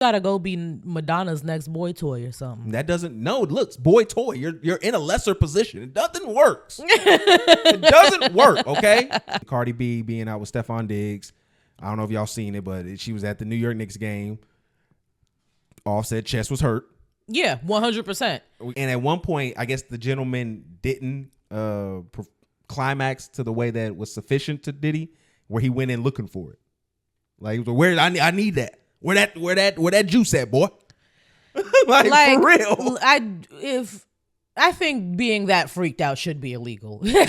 Gotta go be Madonna's next boy toy or something. That doesn't, no, look, boy toy. You're in a lesser position. It doesn't work. It doesn't work, okay? Cardi B being out with Stephon Diggs. I don't know if y'all seen it, but she was at the New York Knicks game. Offset chest was hurt. Yeah, 100%. And at one point, I guess the gentleman didn't climax to the way that was sufficient to Diddy, where he went in looking for it. Like, where I need that. Where that juice at, boy? like for real. I think being that freaked out should be illegal. Yeah,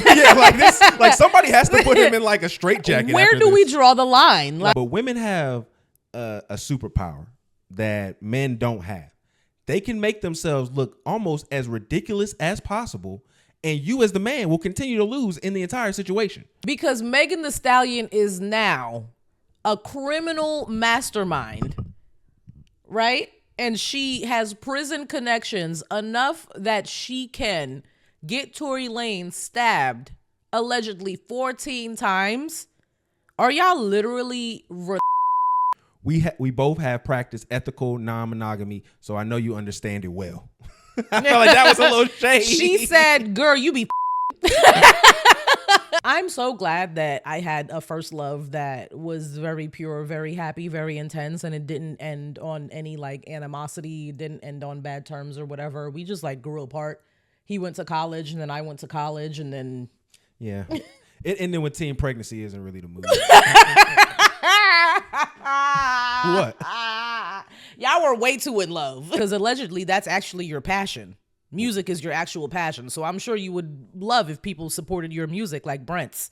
like somebody has to put him in like a straitjacket. Where do we draw the line? But women have a superpower that men don't have. They can make themselves look almost as ridiculous as possible, and you as the man will continue to lose in the entire situation. Because Megan Thee Stallion is now a criminal mastermind, right? And she has prison connections enough that she can get Tory Lanez stabbed allegedly 14 times. Are y'all literally... We both have practiced ethical non-monogamy, so I know you understand it well. I felt like that was a little shady. She said, girl, you be... I'm so glad that I had a first love that was very pure, very happy, very intense, and it didn't end on any like animosity, it didn't end on bad terms or whatever. We just like grew apart. He went to college and then I went to college and then... Yeah. It ended with teen pregnancy isn't really the move. What? Y'all were way too in love. Because allegedly that's actually your passion. Music is your actual passion. So I'm sure you would love if people supported your music like Brent's.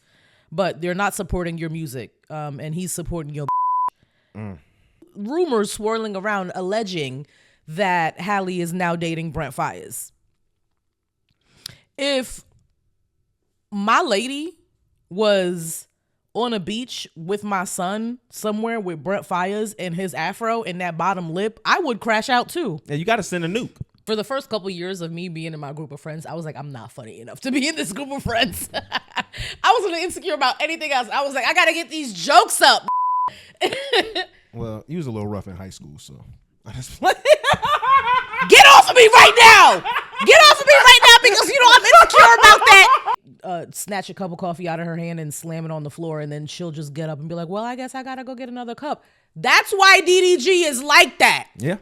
But they're not supporting your music. And he's supporting your rumors swirling around alleging that Halle is now dating Brent Faiyaz. If my lady was on a beach with my son somewhere with Brent Faiyaz and his afro and that bottom lip, I would crash out too. Yeah, you got to send a nuke. For the first couple years of me being in my group of friends, I was like, I'm not funny enough to be in this group of friends. I wasn't insecure about anything else. I was like, I got to get these jokes up. Well, you was a little rough in high school, so. Get off of me right now. Get off of me right now because, you know, I'm insecure about that. Snatch a cup of coffee out of her hand and slam it on the floor, and then she'll just get up and be like, well, I guess I got to go get another cup. That's why DDG is like that. Yeah.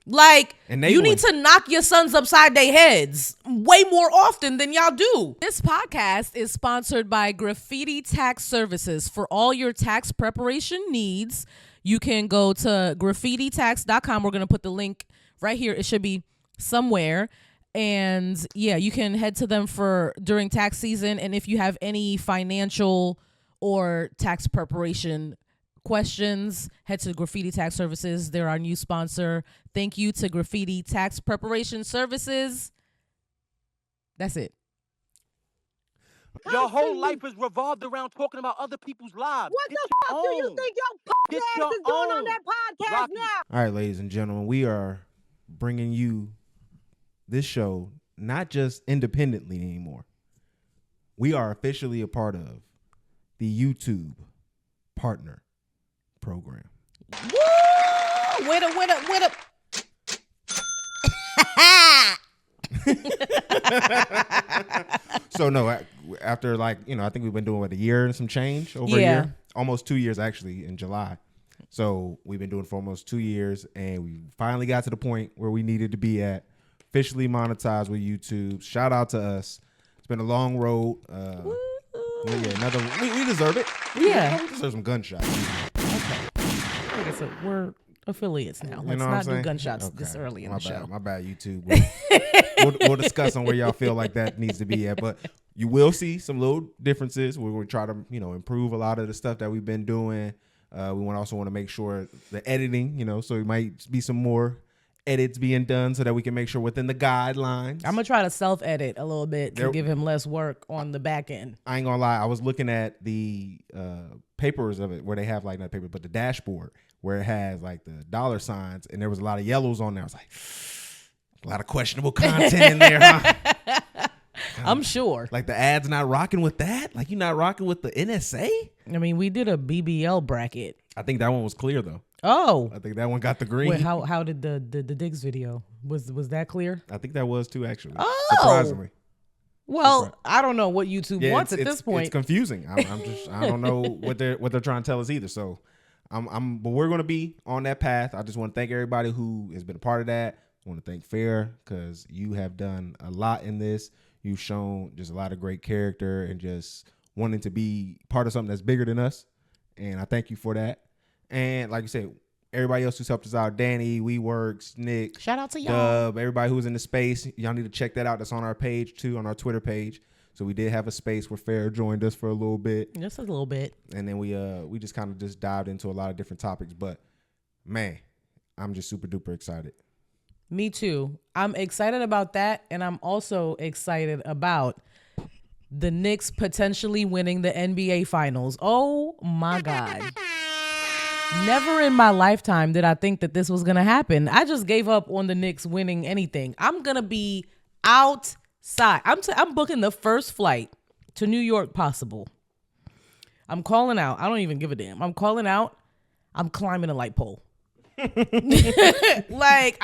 Like, you need to knock your sons upside their heads way more often than y'all do. This podcast is sponsored by Graffiti Tax Services. For all your tax preparation needs, you can go to graffititax.com. We're going to put the link right here. It should be somewhere. And yeah, you can head to them for during tax season. And if you have any financial or tax preparation questions, head to Graffiti Tax Services. They're our new sponsor. Thank you to Graffiti Tax Preparation Services. That's it. Your whole life is revolved around talking about other people's lives. What the fuck do you think your ass is doing on that podcast now? All right, ladies and gentlemen, we are bringing you this show not just independently anymore. We are officially a part of the YouTube Partner Program. Woo! Wait up. So no, after like, you know, I think we've been doing a year and some change over a year, almost 2 years actually in July. So we've been doing it for almost 2 years, and we finally got to the point where we needed to be at, officially monetized with YouTube. Shout out to us. It's been a long road. We deserve it. Yeah. We deserve some gunshots. Okay. So we're affiliates now. Let's not do gunshots this early in the show. My bad, YouTube. We'll discuss on where y'all feel like that needs to be at. But you will see some little differences. We're going to try to, you know, improve a lot of the stuff that we've been doing. We also want to make sure the editing, you know, so it might be some more edits being done so that we can make sure within the guidelines. I'm going to try to self-edit a little bit to give him less work on the back end. I ain't going to lie. I was looking at the papers of it where they have like not paper, but the dashboard where it has like the dollar signs, and there was a lot of yellows on there. I was like, a lot of questionable content in there, huh? I'm sure. Like the ad's not rocking with that? Like you're not rocking with the NSA? I mean, we did a BBL bracket. I think that one was clear though. Oh, I think that one got the green. wait, how did the Diggs video was that clear? I think that was too, actually. Oh. Surprisingly. Well, I don't know what YouTube wants at this point. It's confusing. I don't know what they're trying to tell us either. So but we're gonna be on that path. I just want to thank everybody who has been a part of that. I want to thank Fair because you have done a lot in this. You've shown just a lot of great character and just wanting to be part of something that's bigger than us. And I thank you for that. And like you said, everybody else who's helped us out, Danny, WeWorks, Nick, shout out to y'all. Dub, everybody who's in the space. Y'all need to check that out. That's on our page too, on our Twitter page. So we did have a space where Fair joined us for a little bit. Just a little bit. And then we just kind of just dived into a lot of different topics. But man, I'm just super duper excited. Me too. I'm excited about that. And I'm also excited about the Knicks potentially winning the NBA Finals. Oh my God. Never in my lifetime did I think that this was going to happen. I just gave up on the Knicks winning anything. I'm going to be outside. I'm booking the first flight to New York possible. I'm calling out. I don't even give a damn. I'm calling out. I'm climbing a light pole. Like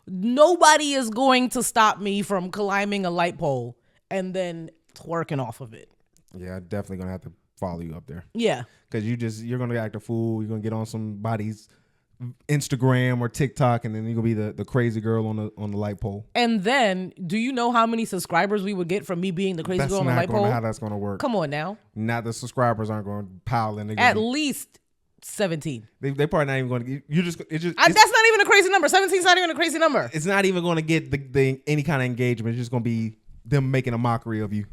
nobody is going to stop me from climbing a light pole and then twerking off of it. Yeah, definitely going to have to follow you up there. Yeah. Because you're going to act a fool. You're going to get on somebody's Instagram or TikTok, and then you're going to be the crazy girl on the light pole. And then, do you know how many subscribers we would get from me being the crazy girl on the light pole? That's not how that's going to work. Come on now. Not the subscribers aren't going to pile in. At least 17. They probably not even going to. That's not even a crazy number. 17 is not even a crazy number. It's not even going to get the any kind of engagement. It's just going to be them making a mockery of you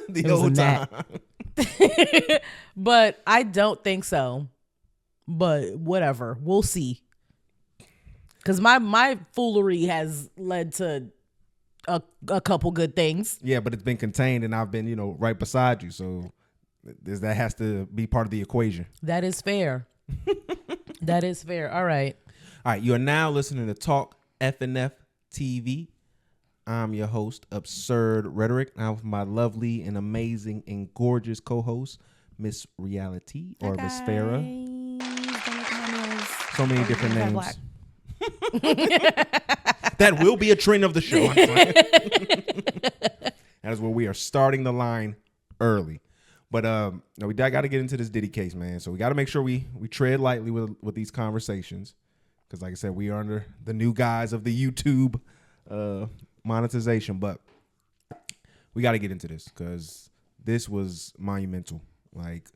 the whole time. But I don't think so. But whatever, we'll see. Because my foolery has led to a couple good things. Yeah, but it's been contained, and I've been right beside you, so that has to be part of the equation. That is fair. That is fair. All right. You are now listening to Talk FNF TV. I'm your host, Absurd Rhetoric. I'm with my lovely and amazing and gorgeous co-host, Miss Reality or Miss Farrah. So many different names. That will be a trend of the show. That is where we are starting the line early. But we got to get into this Diddy case, man. So we got to make sure we tread lightly with these conversations. Because like I said, we are under the new guise of the YouTube monetization. But we got to get into this because this was monumental. Like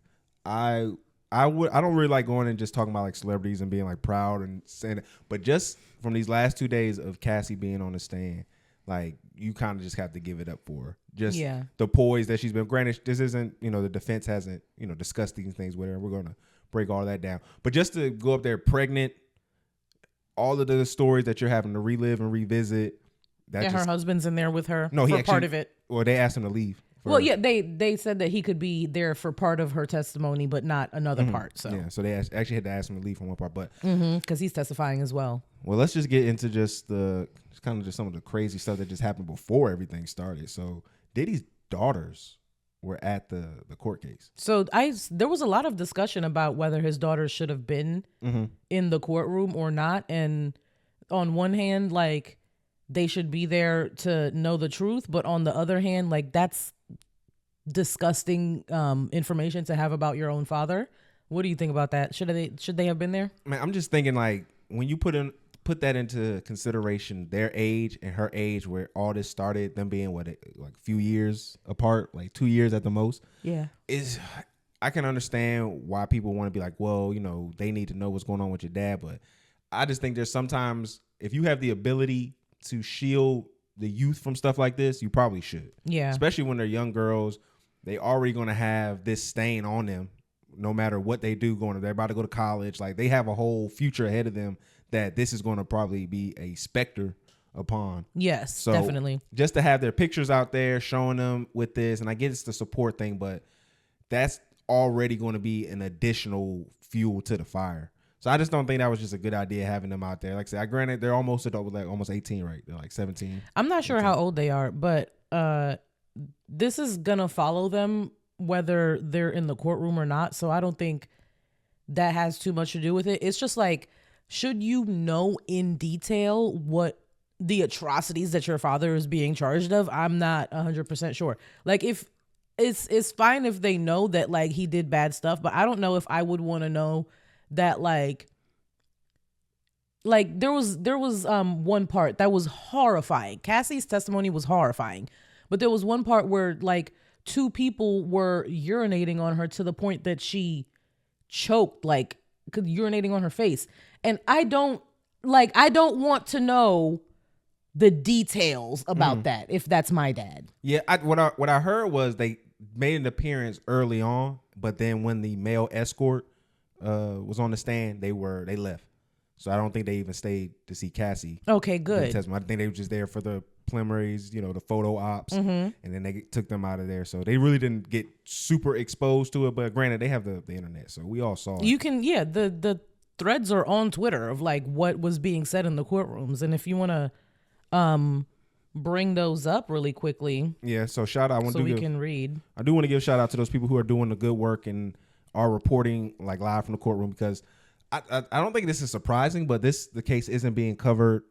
I don't really like going and just talking about like celebrities and being like proud and saying it. But just from these last 2 days of Cassie being on the stand, like you kind of just have to give it up for her. Just the poise that she's been. Granted, this isn't, the defense hasn't, discussed these things with her. We're going to break all that down. But just to go up there pregnant, all of the stories that you're having to relive and revisit. Her husband's in there with her. No, he part of it. Well, they asked him to leave. Well, yeah, they said that he could be there for part of her testimony, but not another part. So yeah, so they actually had to ask him to leave from one part, but because he's testifying as well. Well, let's just get into just some of the crazy stuff that just happened before everything started. So Diddy's daughters were at the court case. So there was a lot of discussion about whether his daughters should have been in the courtroom or not. And on one hand, like they should be there to know the truth, but on the other hand, like that's disgusting information to have about your own father. What do you think about that? Should they have been there? Man, I'm just thinking like when you put that into consideration, their age and her age, where all this started, them being like a few years apart, like 2 years at the most. Yeah, I can understand why people want to be like, well, they need to know what's going on with your dad, but I just think there's sometimes if you have the ability to shield the youth from stuff like this, you probably should. Yeah, especially when they're young girls. They already going to have this stain on them no matter what they do they're about to go to college. Like they have a whole future ahead of them that this is going to probably be a specter upon. Yes, so definitely. Just to have their pictures out there showing them with this, and I get it's the support thing, but that's already going to be an additional fuel to the fire. So I just don't think that was just a good idea having them out there. Like I said, granted, they're almost adult, like almost 18, right? They're like 17. I'm not sure 18. how old they are, but this is gonna follow them whether they're in the courtroom or not. So I don't think that has too much to do with it. It's just like, should you know in detail what the atrocities that your father is being charged of? I'm not 100% sure. Like, if it's fine if they know that like he did bad stuff, but I don't know if I would want to know that like there was one part that was horrifying. Cassie's testimony was horrifying, but there was one part where like two people were urinating on her to the point that she choked, like urinating on her face. And I don't want to know the details about that if that's my dad. Yeah, what I heard was they made an appearance early on, but then when the male escort was on the stand, they left. So I don't think they even stayed to see Cassie. Okay, good. I think they were just there for the preliminaries, you know, the photo ops, and then they took them out of there. So they really didn't get super exposed to it. But granted, they have the internet, so we all saw it. You can, the threads are on Twitter of like what was being said in the courtrooms, and if you want to bring those up really quickly, so shout out. can read. I do want to give a shout out to those people who are doing the good work and are reporting like live from the courtroom, because I don't think this is surprising, but the case isn't being covered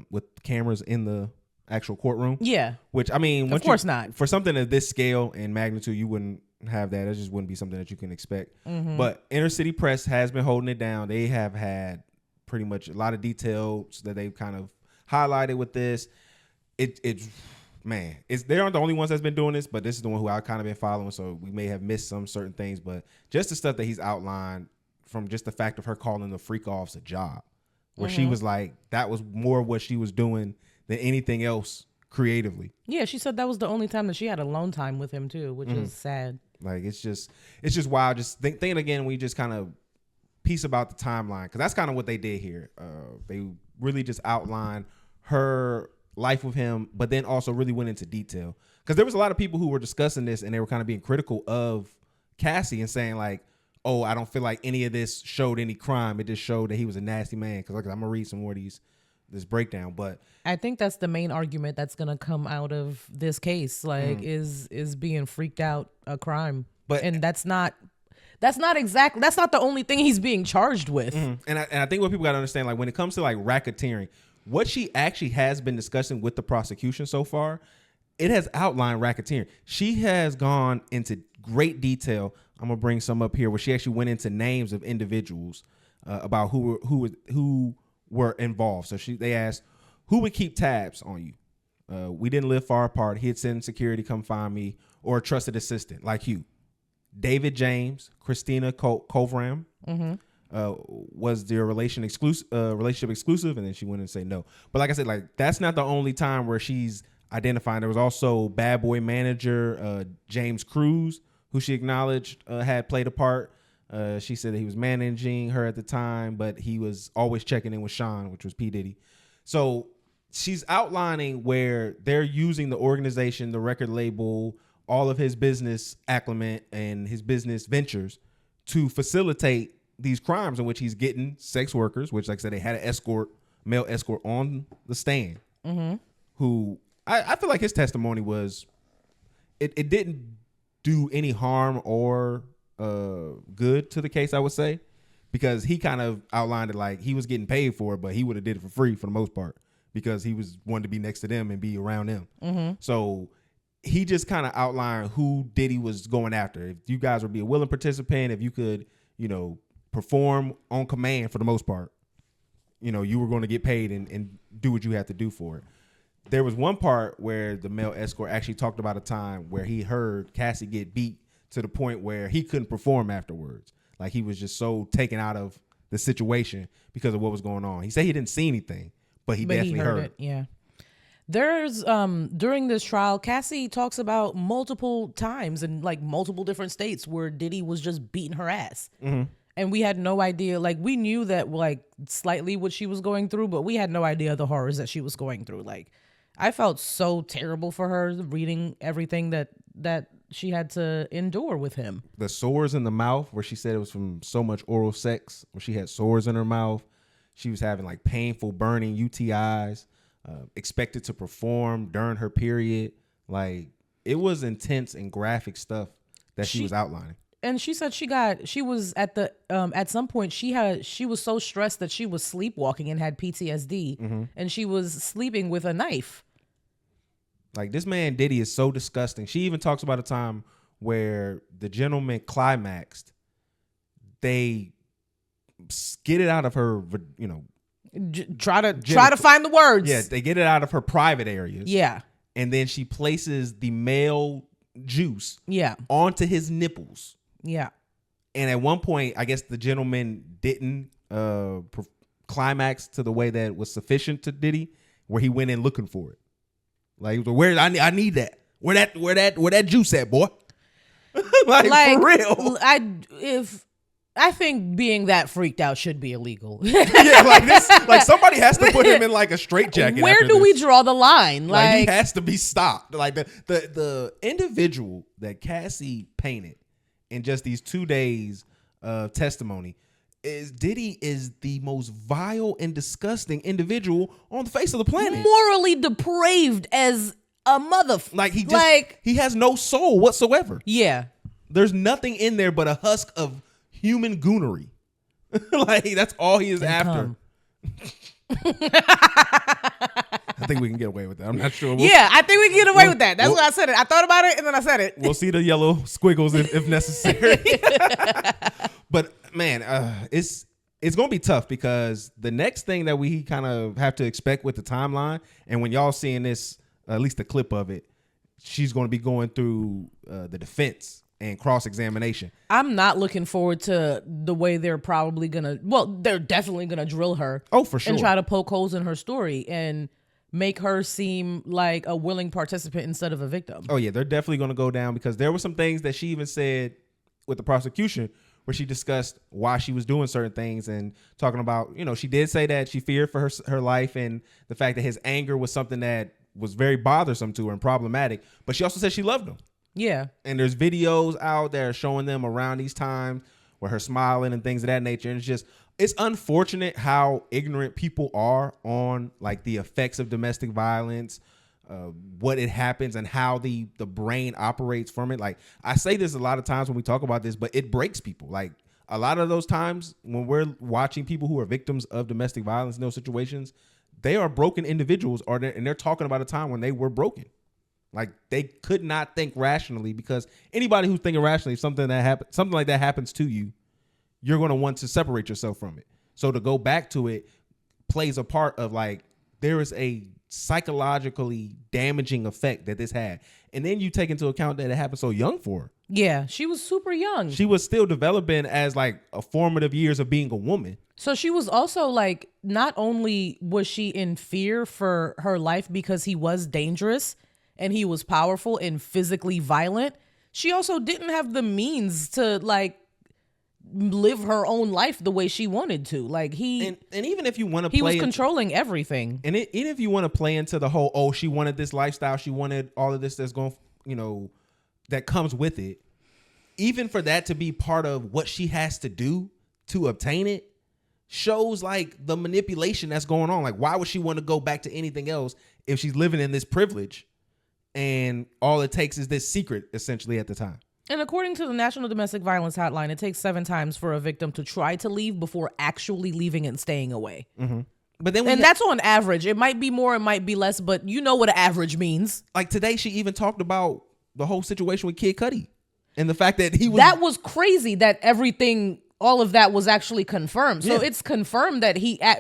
with cameras in the actual courtroom. Yeah. Which, I mean, of course not. For something of this scale and magnitude, you wouldn't have that. It just wouldn't be something that you can expect. But Inner City Press has been holding it down. They have had pretty much a lot of details that they've kind of highlighted with this. They aren't the only ones that's been doing this, but this is the one who I've kind of been following, so we may have missed some certain things. But just the stuff that he's outlined, from just the fact of her calling the freak offs a job, where she was like, that was more what she was doing than anything else creatively. Yeah, she said that was the only time that she had alone time with him too, which is sad. Like, it's just wild. Just thinking again, we just kind of piece about the timeline, because that's kind of what they did here. They really just outlined her life with him, but then also really went into detail, because there was a lot of people who were discussing this and they were kind of being critical of Cassie and saying like, oh, I don't feel like any of this showed any crime. It just showed that he was a nasty man. Because I'm gonna read some more of this breakdown, but I think that's the main argument that's gonna come out of this case. Like, is being freaked out a crime? And that's not the only thing he's being charged with. And I think what people gotta understand, like when it comes to like racketeering, what she actually has been discussing with the prosecution so far, it has outlined racketeering. She has gone into great detail. I'm gonna bring some up here where she actually went into names of individuals about who were involved. So they asked, who would keep tabs on you? We didn't live far apart. He'd send security come find me, or a trusted assistant like you. David James, Christina Kovram. Was their relationship exclusive? And then she went and say no. But like I said, like that's not the only time where she's identifying. There was also bad boy manager James Cruz, who she acknowledged had played a part. She said that he was managing her at the time, but he was always checking in with Sean, which was P. Diddy. So she's outlining where they're using the organization, the record label, all of his business acclimate and his business ventures to facilitate these crimes in which he's getting sex workers, which, like I said, they had an male escort on the stand, who I feel like his testimony was, it didn't do any harm or good to the case, I would say, because he kind of outlined it like he was getting paid for it, but he would have did it for free for the most part because he was wanting to be next to them and be around them. So he just kind of outlined who Diddy was going after. If you guys would be a willing participant, if you could, perform on command for the most part, you were going to get paid and do what you had to do for it. There was one part where the male escort actually talked about a time where he heard Cassie get beat to the point where he couldn't perform afterwards. Like he was just so taken out of the situation because of what was going on. He said he didn't see anything, but he definitely heard it. Yeah. There's during this trial, Cassie talks about multiple times in like multiple different states where Diddy was just beating her ass. And we had no idea, like we knew that like slightly what she was going through, but we had no idea the horrors that she was going through. Like I felt so terrible for her reading everything that she had to endure with him. The sores in the mouth, where she said it was from so much oral sex, where she had sores in her mouth. She was having like painful burning UTIs, expected to perform during her period. Like it was intense and graphic stuff that she was outlining. And she said she was at some point she was so stressed that she was sleepwalking and had PTSD, and she was sleeping with a knife. Like, this man Diddy is so disgusting. She even talks about a time where the gentleman climaxed. They get it out of her, Try to find the words. Yeah, they get it out of her private areas. Yeah. And then she places the male juice onto his nipples. Yeah. And at one point, I guess the gentleman didn't climax to the way that was sufficient to Diddy, where he went in looking for it. Like, where I need that. Where that juice at, boy? like for real. I think being that freaked out should be illegal. Yeah, like somebody has to put him in like a straitjacket. Where do we draw the line? Like, he has to be stopped. Like the individual that Cassie painted in just these 2 days of testimony is Diddy is the most vile and disgusting individual on the face of the planet. Morally depraved as a Like, he has no soul whatsoever. Yeah. There's nothing in there but a husk of human goonery. Like, that's all he is after. I think we can get away with that. I'm not sure. I think we can get away with that. That's why I said it. I thought about it and then I said it. We'll see the yellow squiggles if necessary. But man, it's gonna be tough, because the next thing that we kind of have to expect with the timeline, and when y'all seeing this, at least a clip of it, she's going to be going through the defense and cross-examination. I'm not looking forward to the way they're probably gonna. Well, they're definitely gonna drill her. Oh, for sure. And try to poke holes in her story and make her seem like a willing participant instead of a victim. Oh yeah, they're definitely going to go down, because there were some things that she even said with the prosecution where she discussed why she was doing certain things, and talking about, she did say that she feared for her life, and the fact that his anger was something that was very bothersome to her and problematic. But she also said she loved him. Yeah. And there's videos out there showing them around these times where her smiling and things of that nature. And it's unfortunate how ignorant people are on like the effects of domestic violence, what it happens, and how the brain operates from it. Like, I say this a lot of times when we talk about this, but it breaks people. Like, a lot of those times when we're watching people who are victims of domestic violence in those situations, they are broken individuals, and they're talking about a time when they were broken. Like, they could not think rationally, because anybody who's thinking rationally, if something like that happens to you, you're going to want to separate yourself from it. So to go back to it plays a part of, like, there is a psychologically damaging effect that this had. And then you take into account that it happened so young for her. Yeah, she was super young. She was still developing as like a formative years of being a woman. So she was also like, not only was she in fear for her life because he was dangerous and he was powerful and physically violent, she also didn't have the means to like live her own life the way she wanted to. Like, and even if you want to play, he was controlling everything. And even if you want to play into the whole, she wanted this lifestyle, she wanted all of this that's going, that comes with it. Even for that to be part of what she has to do to obtain it, shows like the manipulation that's going on. Like, why would she want to go back to anything else if she's living in this privilege and all it takes is this secret essentially at the time? And according to the National Domestic Violence Hotline, it takes 7 times for a victim to try to leave before actually leaving and staying away. Mm-hmm. But then, that's on average. It might be more, it might be less, but you know what an average means. Like today, she even talked about the whole situation with Kid Cudi and the fact that that was crazy that everything, all of that was actually confirmed. So it's confirmed that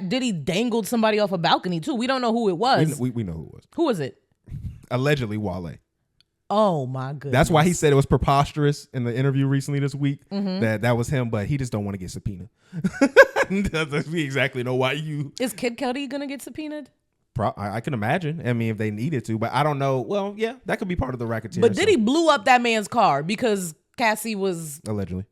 Diddy dangled somebody off a balcony too. We don't know who it was. We know who it was. Who was it? Allegedly Wale. Oh my goodness. That's why he said it was preposterous in the interview recently this week, that was him, but he just don't want to get subpoenaed. We exactly know why you. Is Kid Cudi gonna get subpoenaed? I can imagine. I mean, if they needed to, but I don't know. Well, yeah, that could be part of the racketeer. But Diddy blew up that man's car because Cassie was allegedly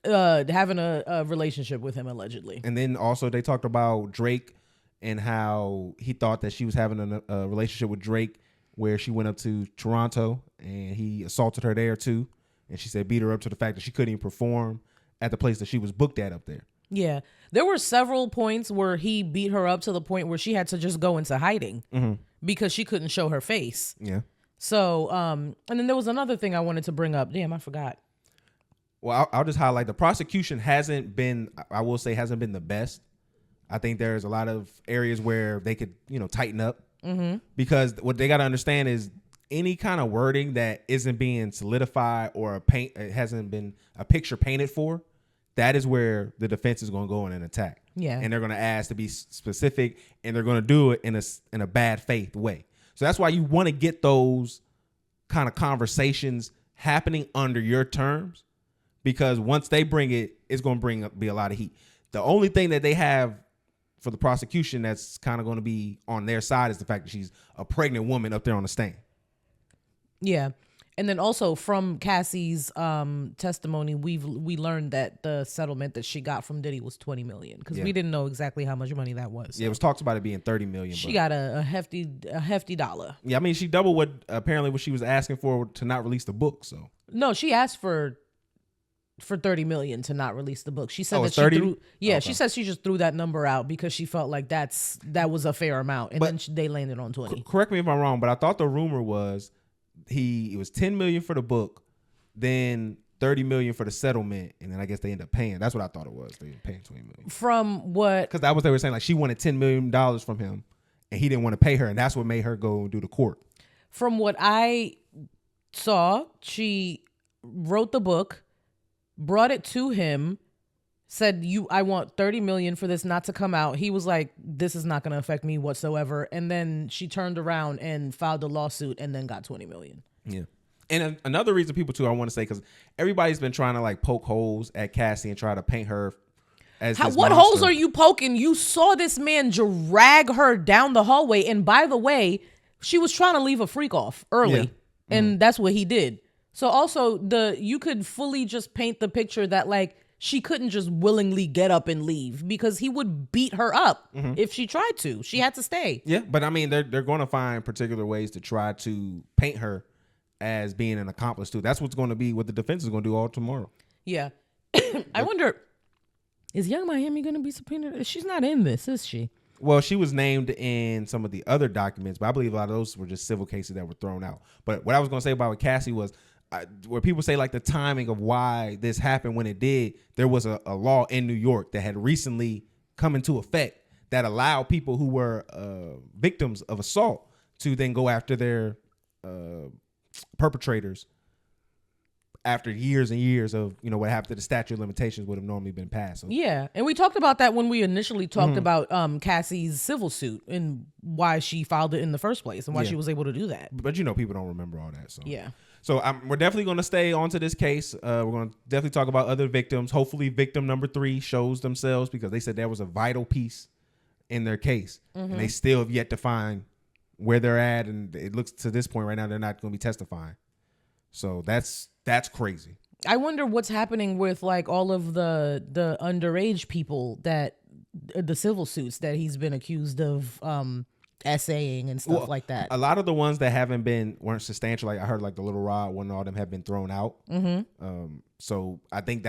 having a relationship with him, allegedly. And then also they talked about Drake and how he thought that she was having a relationship with Drake, where she went up to Toronto and he assaulted her there too. And she said beat her up to the fact that she couldn't even perform at the place that she was booked at up there. Yeah. There were several points where he beat her up to the point where she had to just go into hiding because she couldn't show her face. Yeah. So, and then there was another thing I wanted to bring up. Damn, I forgot. Well, I'll just highlight the prosecution hasn't been the best. I think there's a lot of areas where they could, tighten up because what they got to understand is any kind of wording that isn't being solidified or it hasn't been a picture painted for, that is where the defense is going to go in and attack. Yeah. And they're going to ask to be specific, and they're going to do it in a bad faith way. So that's why you want to get those kind of conversations happening under your terms, because once they bring it, it's going to be a lot of heat. The only thing that they have for the prosecution that's kind of going to be on their side is the fact that she's a pregnant woman up there on the stand. Yeah. And then also from Cassie's testimony, we learned that the settlement that she got from Diddy was $20 million, because we didn't know exactly how much money that was. Yeah, it was talked about it being $30 million. She got a hefty dollar. Yeah, I mean, she doubled what she was asking for to not release the book. So no, she asked for $30 million to not release the book. She said that 30? she threw. Yeah, okay. She said she just threw that number out because she felt like that was a fair amount, and then they landed on 20. Correct me if I'm wrong, but I thought the rumor was it was $10 million for the book, then $30 million for the settlement, and then I guess they end up paying. That's what I thought it was. They were paying $20 million. From what? Because that was they were saying, like, she wanted $10 million from him, and he didn't want to pay her, and that's what made her go and do the court. From what I saw, she wrote the book, brought it to him, said, I want $30 million for this not to come out. He was like, this is not going to affect me whatsoever. And then she turned around and filed a lawsuit and then got $20 million. Yeah. And another reason people too, I want to say, because everybody's been trying to like poke holes at Cassie and try to paint her as this what monster. holes are you poking? You saw this man drag her down the hallway. And by the way, she was trying to leave a freak off early. Yeah. And that's what he did. So also you could fully just paint the picture that like she couldn't just willingly get up and leave, because he would beat her up if she tried to. She had to stay. Yeah, but I mean, they're going to find particular ways to try to paint her as being an accomplice too. That's what's going to be what the defense is going to do all tomorrow. Yeah. I wonder, is Young Miami going to be subpoenaed? She's not in this, is she? Well, she was named in some of the other documents, but I believe a lot of those were just civil cases that were thrown out. But what I was going to say about Cassie was, where people say like the timing of why this happened when it did, there was a law in New York that had recently come into effect that allowed people who were victims of assault to then go after their perpetrators after years and years of, what happened to the statute of limitations would have normally been passed. So. Yeah. And we talked about that when we initially talked about Cassie's civil suit and why she filed it in the first place and why she was able to do that. But people don't remember all that. So yeah. So we're definitely going to stay onto this case. We're going to definitely talk about other victims. Hopefully victim number 3 shows themselves, because they said that was a vital piece in their case. And they still have yet to find where they're at. And it looks to this point right now, they're not going to be testifying. So that's crazy. I wonder what's happening with like all of the underage people that the civil suits that he's been accused of essaying and stuff like that. A lot of the ones that weren't substantial. Like I heard like the Little Rod, one of them have been thrown out. So I think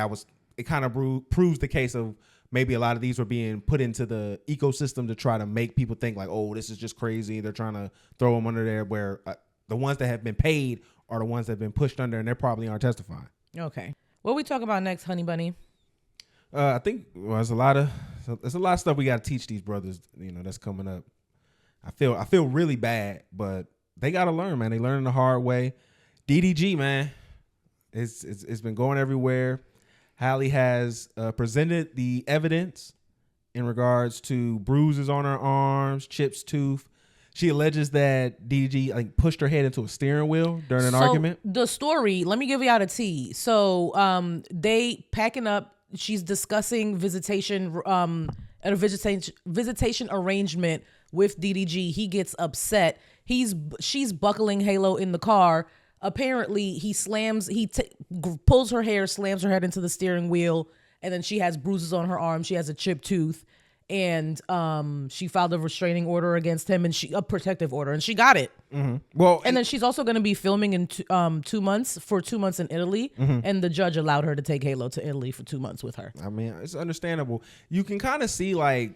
it kind of proves the case of maybe a lot of these were being put into the ecosystem to try to make people think like, oh, this is just crazy. They're trying to throw them under there, where the ones that have been paid are the ones that have been pushed under, and they probably aren't testifying. Okay. What we talk about next, Honey Bunny? I think there's a lot of stuff we got to teach these brothers, that's coming up. I feel really bad, but they got to learn, man. They learning the hard way. DDG, man, it's been going everywhere. Halle has presented the evidence in regards to bruises on her arms, chipped tooth. She alleges that DDG pushed her head into a steering wheel during an argument. The story, let me give you out a tea. So they packing up. She's discussing visitation at a visitation arrangement with DDG. He gets upset. She's buckling Halo in the car. Apparently, he pulls her hair, slams her head into the steering wheel, and then she has bruises on her arm. She has a chipped tooth, and she filed a restraining order against him, and a protective order, and she got it. Well, and then she's also going to be filming in 2 months in Italy, and the judge allowed her to take Halo to Italy for 2 months with her. I mean, it's understandable. You can kind of see like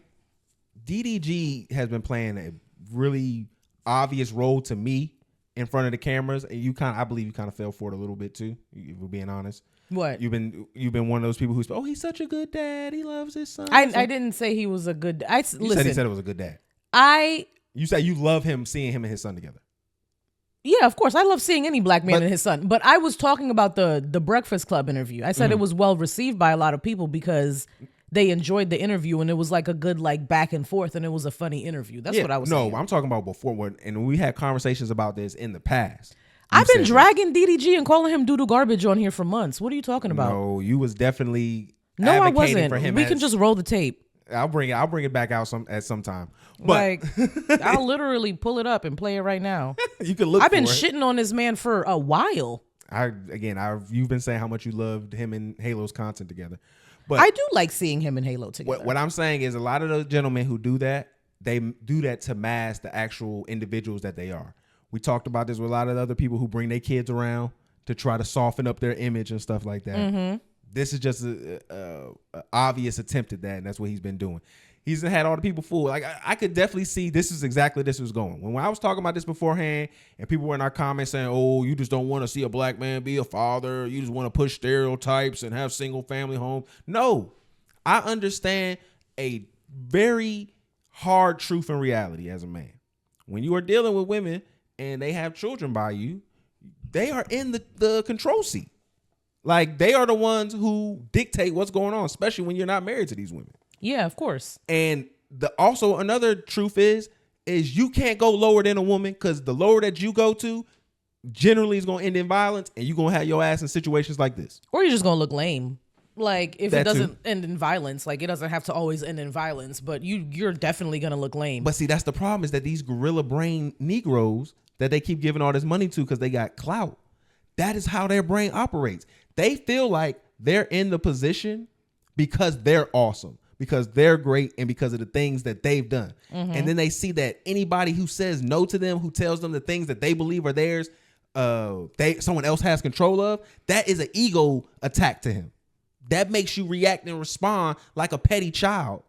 DDG has been playing a really obvious role to me in front of the cameras, and I believe you kind of fell for it a little bit too, if we're being honest. What? You've been one of those people who's, oh, he's such a good dad. He loves his son. I didn't say he was a good. You said he said it was a good dad. You said you love him, seeing him and his son together. Yeah, of course. I love seeing any black man and his son. But I was talking about the Breakfast Club interview. I said it was well received by a lot of people because they enjoyed the interview and it was like a good like back and forth and it was a funny interview. That's what I was saying. No, I'm talking about before and we had conversations about this in the past. I've been dragging DDG and calling him doo-doo garbage on here for months. What are you talking about? No, you was definitely I wasn't. For him. We can just roll the tape. I'll bring it back out at some time. But like, I'll literally pull it up and play it right now. You can look. I've been shitting on this man for a while. You've been saying how much you loved him and Halo's content together. But I do like seeing him and Halo together. What I'm saying is a lot of those gentlemen who do that, they do that to mask the actual individuals that they are. We talked about this with a lot of other people who bring their kids around to try to soften up their image and stuff like that. Mm-hmm. This is just a obvious attempt at that, and that's what he's been doing. He's had all the people fooled. Like I could definitely see this was going. When I was talking about this beforehand, and people were in our comments saying, "Oh, you just don't want to see a black man be a father. You just want to push stereotypes and have single family homes." No, I understand a very hard truth and reality as a man. When you are dealing with women and they have children by you, they are in the control seat. Like they are the ones who dictate what's going on, especially when you're not married to these women. Yeah, of course. And also another truth is you can't go lower than a woman, because the lower that you go to generally is going to end in violence, and you're going to have your ass in situations like this. Or you're just going to look lame. Like if That it doesn't too. end in violence, like it doesn't have to always end in violence, but you're definitely going to look lame. But see, that's the problem, is that these gorilla brain Negroes that they keep giving all this money to because they got clout, that is how their brain operates. They feel like they're in the position because they're awesome, because they're great, and because of the things that they've done. Mm-hmm. And then they see that anybody who says no to them, who tells them the things that they believe are theirs, someone else has control of, that is an ego attack to him. That makes you react and respond like a petty child.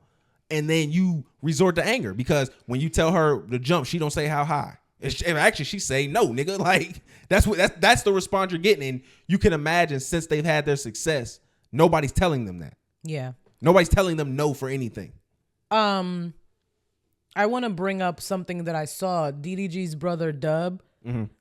And then you resort to anger, because when you tell her to jump, she don't say how high. Actually, she say no, nigga. Like that's the response you're getting. And you can imagine, since they've had their success, nobody's telling them that. Yeah. Nobody's telling them no for anything. I want to bring up something that I saw. DDG's brother Dub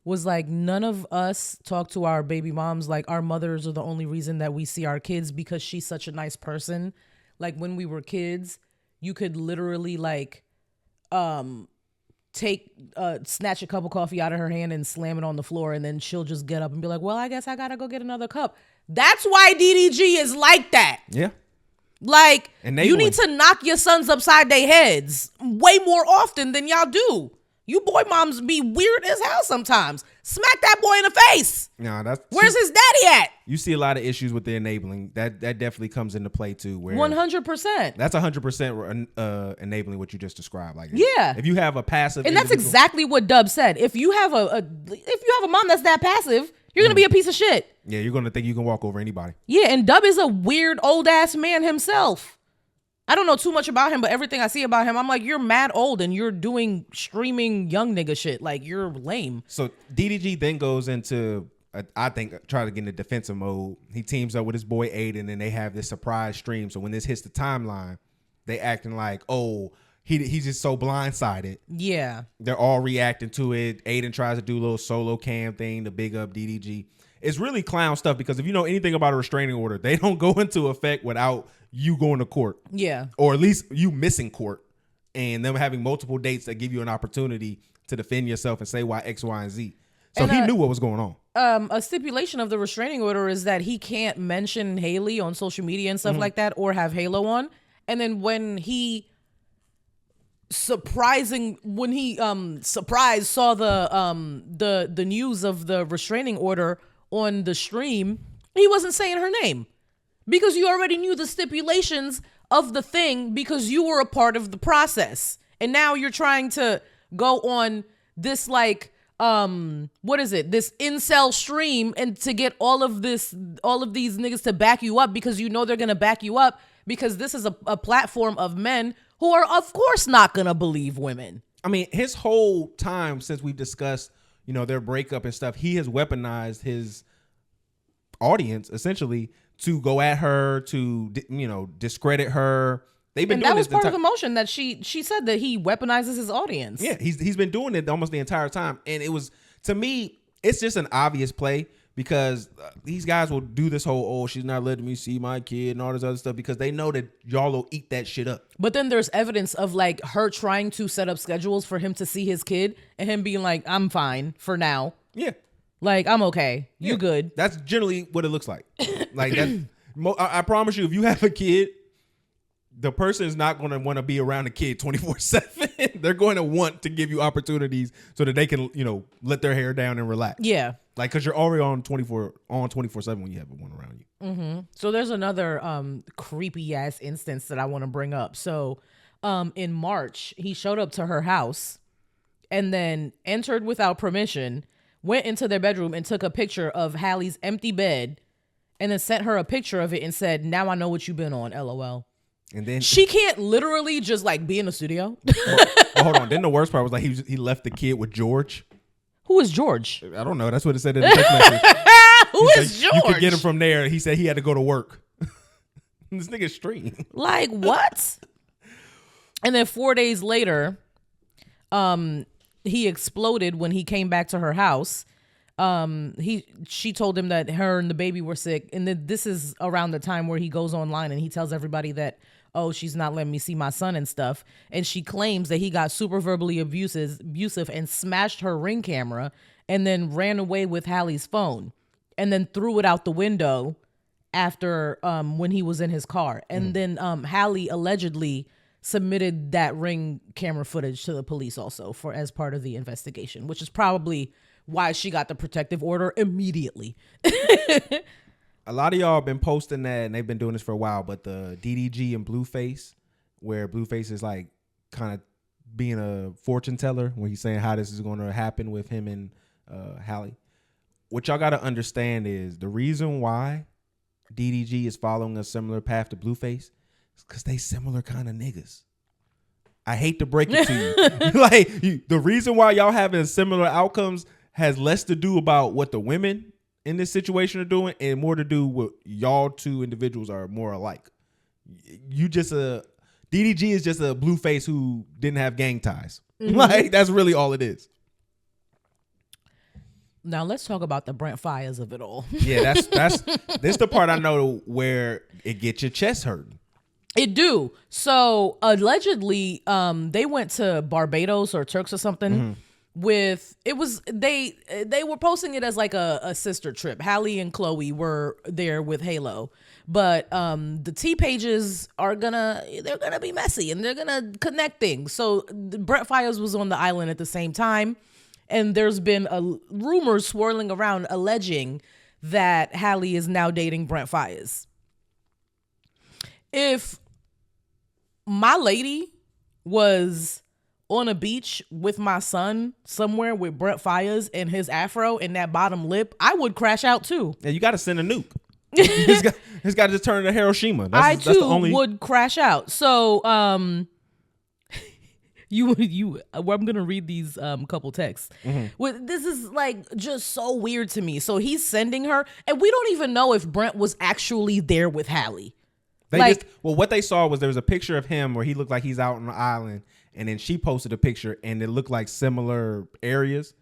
was like, none of us talk to our baby moms like our mothers are the only reason that we see our kids, because she's such a nice person. Like when we were kids, you could literally like snatch a cup of coffee out of her hand and slam it on the floor, and then she'll just get up and be like, well, I guess I gotta go get another cup. That's why DDG is like that. Yeah. Like, you need to knock your sons upside their heads way more often than y'all do. You boy moms be weird as hell sometimes. Smack that boy in the face. No, where's his daddy at? You see a lot of issues with the enabling. That definitely comes into play too. Where 100%. That's 100% enabling what you just described. Like, yeah, if you have a passive, and that's exactly what Dub said. If you have a mom that's that passive, you're gonna be a piece of shit. Yeah, you're gonna think you can walk over anybody. Yeah, and Dub is a weird old ass man himself. I don't know too much about him, but everything I see about him, I'm like, you're mad old and you're doing streaming young nigga shit. Like, you're lame. So DDG then goes into, I think, try to get into defensive mode. He teams up with his boy Aiden, and they have this surprise stream. So when this hits the timeline, they acting like, oh, he's just so blindsided. Yeah. They're all reacting to it. Aiden tries to do a little solo cam thing to big up DDG. It's really clown stuff, because if you know anything about a restraining order, they don't go into effect without you going to court. Yeah. Or at least you missing court and them having multiple dates that give you an opportunity to defend yourself and say why X, Y, and Z. So he knew what was going on. A stipulation of the restraining order is that he can't mention Haley on social media and stuff like that, or have Halo on. And then when he saw the news of the restraining order on the stream, he wasn't saying her name, because you already knew the stipulations of the thing, because you were a part of the process. And now you're trying to go on this like this incel stream and to get all of these niggas to back you up, because you know they're gonna back you up, because this is a platform of men who are of course not gonna believe women. I mean, his whole time since we've discussed, their breakup and stuff, he has weaponized his audience essentially to go at her, to discredit her. They've been and doing that was this part of the motion that she said that he weaponizes his audience. Yeah, he's been doing it almost the entire time, and it was, to me, it's just an obvious play because these guys will do this whole she's not letting me see my kid and all this other stuff because they know that y'all will eat that shit up. But then there's evidence of like her trying to set up schedules for him to see his kid and him being like, I'm fine for now. Yeah. Like, I'm okay. You good. That's generally what it looks like. Like that. I promise you, if you have a kid, the person is not going to want to be around the kid 24/7. They're going to want to give you opportunities so that they can, let their hair down and relax. Yeah. Like, because you're already on 24/7 when you have one around you. Mm-hmm. So there's another creepy ass instance that I want to bring up. So in March, he showed up to her house and then entered without permission, went into their bedroom and took a picture of Halle's empty bed and then sent her a picture of it and said, now I know what you've been on, LOL. And then she can't literally just like be in the studio. Well, hold on. Then the worst part was like he left the kid with George. Who is George? I don't know. That's what it said in the text message. Who is George? You could get him from there. He said he had to go to work. This nigga's stream. Like what? And then 4 days later, he exploded when he came back to her house. She told him that her and the baby were sick, and then this is around the time where he goes online and he tells everybody that, oh, she's not letting me see my son and stuff. And she claims that he got super verbally abusive and smashed her Ring camera and then ran away with Halle's phone and then threw it out the window after when he was in his car. And then Halle allegedly submitted that Ring camera footage to the police also as part of the investigation, which is probably why she got the protective order immediately. A lot of y'all have been posting that, and they've been doing this for a while, but the DDG and Blueface, where Blueface is like kind of being a fortune teller, where he's saying how this is going to happen with him and Halle. What y'all got to understand is the reason why DDG is following a similar path to Blueface is because they similar kind of niggas. I hate to break it to you. The reason why y'all having similar outcomes has less to do about what the women in this situation are doing and more to do with y'all two individuals are more alike. DDG is just a Blueface who didn't have gang ties. Mm-hmm. Like, that's really all it is. Now let's talk about the Brent Fires of it all. Yeah, that's this the part I know where it gets your chest hurting. It do. So allegedly, they went to Barbados or Turks or something. Mm-hmm. They were posting it as like a sister trip. Halle and Chloe were there with Halo, but the T pages they're gonna be messy and they're gonna connect things. So Brent Fires was on the island at the same time, and there's been rumors swirling around alleging that Halle is now dating Brent Fires. If my lady was on a beach with my son somewhere with Brent Fires and his afro and that bottom lip, I would crash out too. Yeah, you got to send a nuke. He's got to just turn to Hiroshima. That's the only would crash out. So, I'm gonna read these couple texts. Mm-hmm. This is like just so weird to me. So he's sending her, and we don't even know if Brent was actually there with Halle. What they saw was there was a picture of him where he looked like he's out on the island. And then she posted a picture, and it looked like similar areas.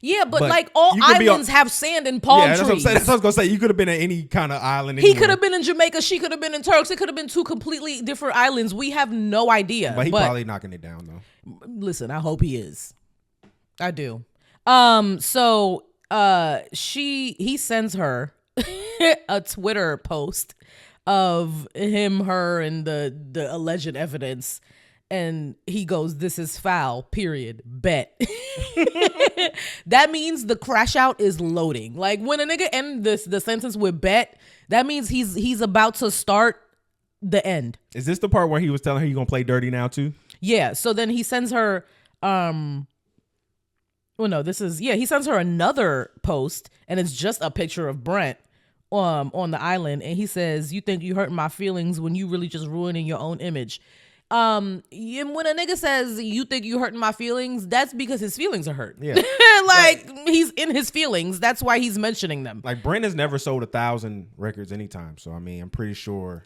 Yeah, but like all islands have sand and palm trees. That's what I'm saying. That's what I was gonna say. You could have been at any kind of island. He could have been in Jamaica. She could have been in Turks. It could have been two completely different islands. We have no idea. But probably knocking it down though. Listen, I hope he is. I do. So he sends her a Twitter post of him, her, and the alleged evidence. And he goes, this is foul, period, bet. That means the crash out is loading. Like when a nigga end the sentence with bet, that means he's about to start the end. Is this the part where he was telling her you're going to play dirty now too? Yeah. So then he sends her, he sends her another post and it's just a picture of Brent on the island. And he says, you think you hurting my feelings when you really just ruining your own image. And when a nigga says you think you hurting my feelings, that's because his feelings are hurt. Yeah. Like he's in his feelings. That's why he's mentioning them. Like Brent has never sold 1,000 records anytime. So I mean, I'm pretty sure.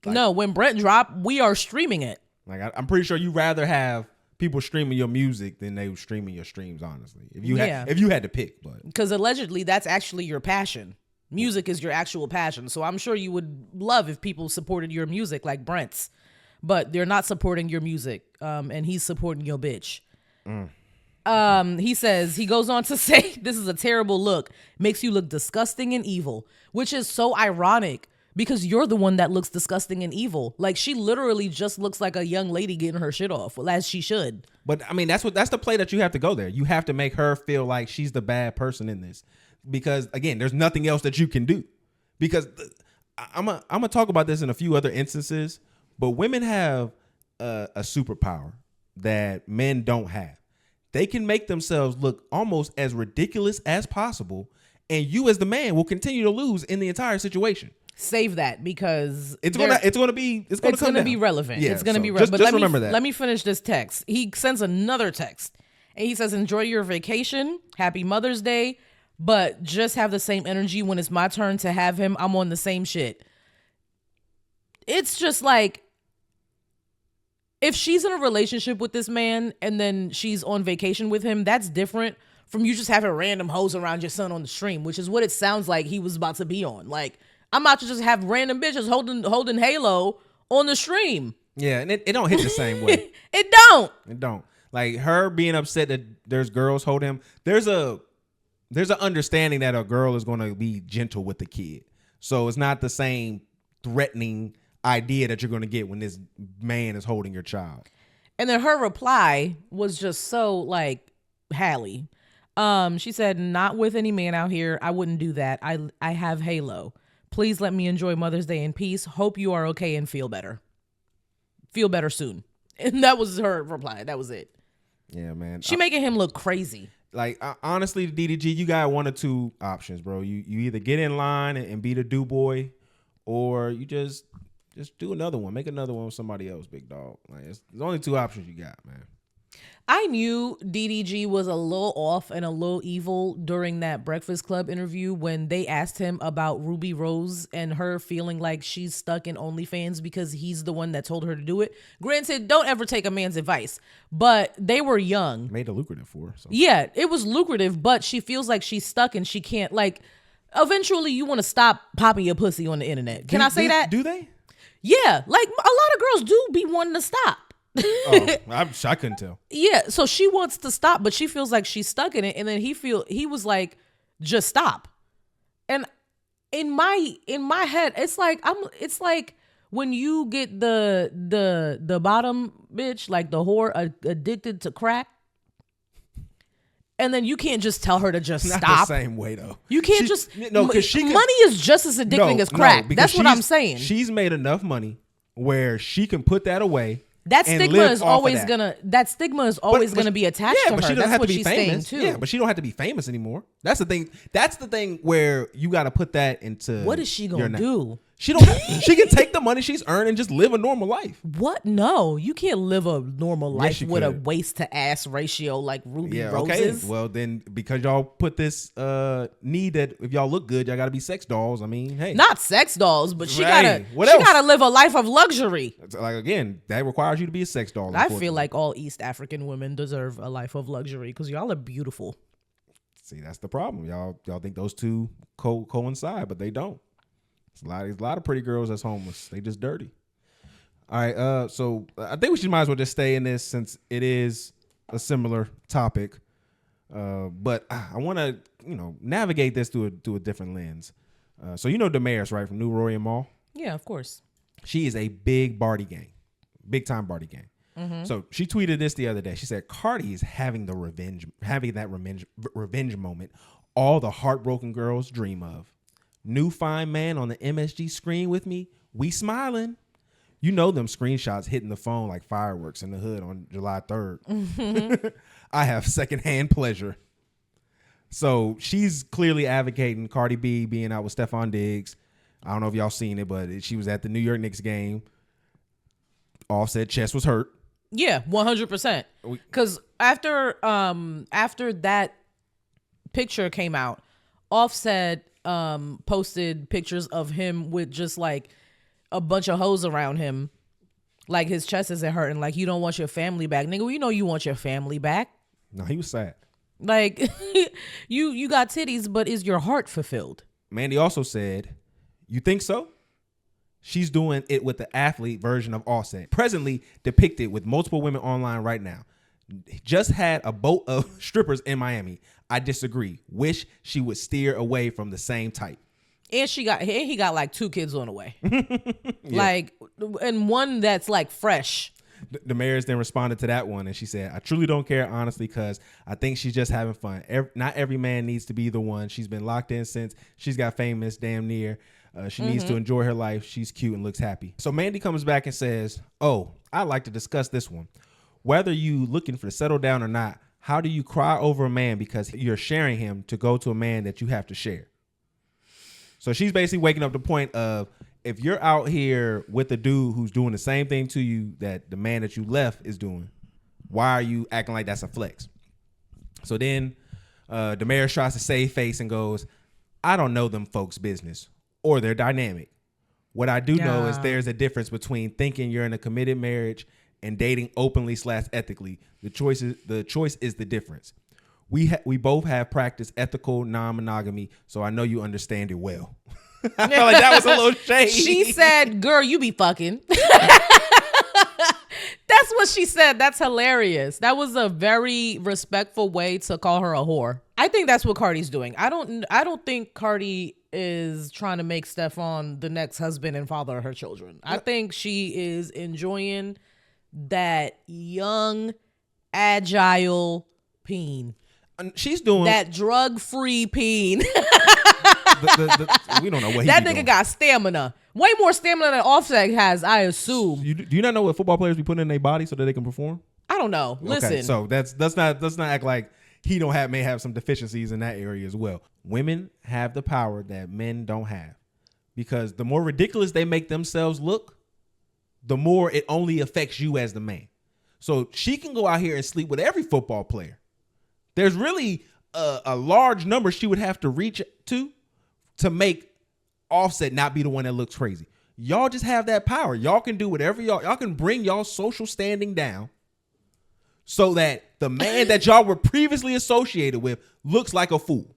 No, when Brent dropped, we are streaming it. Like I'm pretty sure you'd rather have people streaming your music than they streaming your streams. Honestly, if you had to pick, but because allegedly that's actually your passion. Music is your actual passion. So I'm sure you would love if people supported your music like Brent's, but they're not supporting your music. And he's supporting your bitch. He says, he goes on to say, this is a terrible look. Makes you look disgusting and evil, which is so ironic because you're the one that looks disgusting and evil. Like she literally just looks like a young lady getting her shit off, well, as she should. But I mean, that's the play that you have to go there. You have to make her feel like she's the bad person in this. Because again, there's nothing else that you can do. Because I'm gonna talk about this in a few other instances, but women have a superpower that men don't have. They can make themselves look almost as ridiculous as possible, and you as the man will continue to lose in the entire situation. Save that because it's gonna be relevant. Yeah, it's gonna be Just relevant. But remember that. Let me finish this text. He sends another text, and he says, "Enjoy your vacation. Happy Mother's Day." But just have the same energy when it's my turn to have him. I'm on the same shit. It's just like, if she's in a relationship with this man and then she's on vacation with him, that's different from you just having random hoes around your son on the stream, which is what it sounds like he was about to be on. Like, I'm about to just have random bitches holding Halo on the stream. Yeah, and it don't hit the same way. It don't. It don't. Like her being upset that there's girls holding him. There's an understanding that a girl is going to be gentle with the kid. So it's not the same threatening idea that you're going to get when this man is holding your child. And then her reply was just so like Halle. She said, "Not with any man out here. I wouldn't do that. I have Halo. Please let me enjoy Mother's Day in peace. Hope you are okay and feel better. Feel better soon." And that was her reply. That was it. Yeah, man. She making him look crazy. Like, honestly, DDG, you got one or two options, bro. You either get in line and be the do boy, or you just do another one. Make another one with somebody else, big dog. Like, there's only two options you got, man. I knew DDG was a little off and a little evil during that Breakfast Club interview when they asked him about Ruby Rose and her feeling like she's stuck in OnlyFans because he's the one that told her to do it. Granted, don't ever take a man's advice, but they were young. Made it lucrative for her. So. Yeah, it was lucrative, but she feels like she's stuck and she can't, like, eventually you want to stop popping your pussy on the internet. Can I say that? Do they? Yeah, like a lot of girls do be wanting to stop. Oh, I couldn't tell. Yeah, so she wants to stop, but she feels like she's stuck in it, and then he was like, just stop. And in my head, it's like when you get the bottom bitch, like the whore addicted to crack, and then you can't just tell her to just Not stop. the same way though. You can't money is just as addicting as crack. That's what I'm saying. She's made enough money where she can put that away. That stigma is always gonna be attached to her. But she doesn't have to be famous. Too. Yeah, but she don't have to be famous anymore. That's the thing. That's the thing where you got to put that into. What is she gonna do? She don't. She can take the money she's earned and just live a normal life. What? No, you can't live a normal life with a waist to ass ratio like Ruby Rose's. Okay. Well, then because y'all put this need that if y'all look good, y'all got to be sex dolls. I mean, hey, not sex dolls, but she gotta live a life of luxury. Like again, that requires you to be a sex doll. I feel like all East African women deserve a life of luxury because y'all are beautiful. See, that's the problem. Y'all think those two coincide, but they don't. There's a lot of pretty girls that's homeless. They just dirty. All right. So I think we might as well just stay in this since it is a similar topic. But I want to navigate this through a different lens. So Demaris, right, from New Royal Mall? Yeah, of course. She is a big Barty gang, big time Barty gang. Mm-hmm. So she tweeted this the other day. She said Cardi is having that revenge moment all the heartbroken girls dream of. New fine man on the MSG screen with me. We smiling. You know them screenshots hitting the phone like fireworks in the hood on July 3rd. Mm-hmm. I have secondhand pleasure. So she's clearly advocating Cardi B being out with Stephon Diggs. I don't know if y'all seen it, but she was at the New York Knicks game. Offset chest was hurt. Yeah, 100%. Because after that picture came out, Offset posted pictures of him with just like a bunch of hoes around him, like his chest isn't hurting, like you don't want your family back, nigga. You know you want your family back. No, he was sad. Like you got titties, but is your heart fulfilled? Mandi also said, "You think so?" She's doing it with the athlete version of Offset, presently depicted with multiple women online right now. Just had a boat of strippers in Miami. I disagree. Wish she would steer away from the same type. And he got like 2 kids on the way. Like, and one that's like fresh. Demaris then responded to that one and she said, I truly don't care, honestly, because I think she's just having fun. Not every man needs to be the one. She's been locked in since she's got famous, damn near. She needs to enjoy her life. She's cute and looks happy. So Mandi comes back and says, oh, I'd like to discuss this one. Whether you looking for to settle down or not, how do you cry over a man because you're sharing him to go to a man that you have to share? So she's basically waking up the point of, if you're out here with a dude who's doing the same thing to you that the man that you left is doing, why are you acting like that's a flex? So then Demaris tries to save face and goes, I don't know them folks' business or their dynamic. What I do know is there's a difference between thinking you're in a committed marriage and dating openly / ethically. The choice is the difference. We both have practiced ethical non-monogamy, so I know you understand it well. I felt like that was a little shady. She said, girl, you be fucking. That's what she said. That's hilarious. That was a very respectful way to call her a whore. I think that's what Cardi's doing. I don't think Cardi is trying to make Stefan the next husband and father of her children. I think she is enjoying that young, agile peen. She's doing that drug-free peen. We don't know what he that be nigga doing. got stamina. Way more stamina than Offset has, I assume. Do you not know what football players be putting in their body so that they can perform? I don't know. Listen. Okay, so let's not act like he may have some deficiencies in that area as well. Women have the power that men don't have, because the more ridiculous they make themselves look, the more it only affects you as the man. So she can go out here and sleep with every football player. There's really a large number she would have to reach to make Offset not be the one that looks crazy. Y'all just have that power. Y'all can do whatever y'all can bring y'all social standing down so that the man that y'all were previously associated with looks like a fool.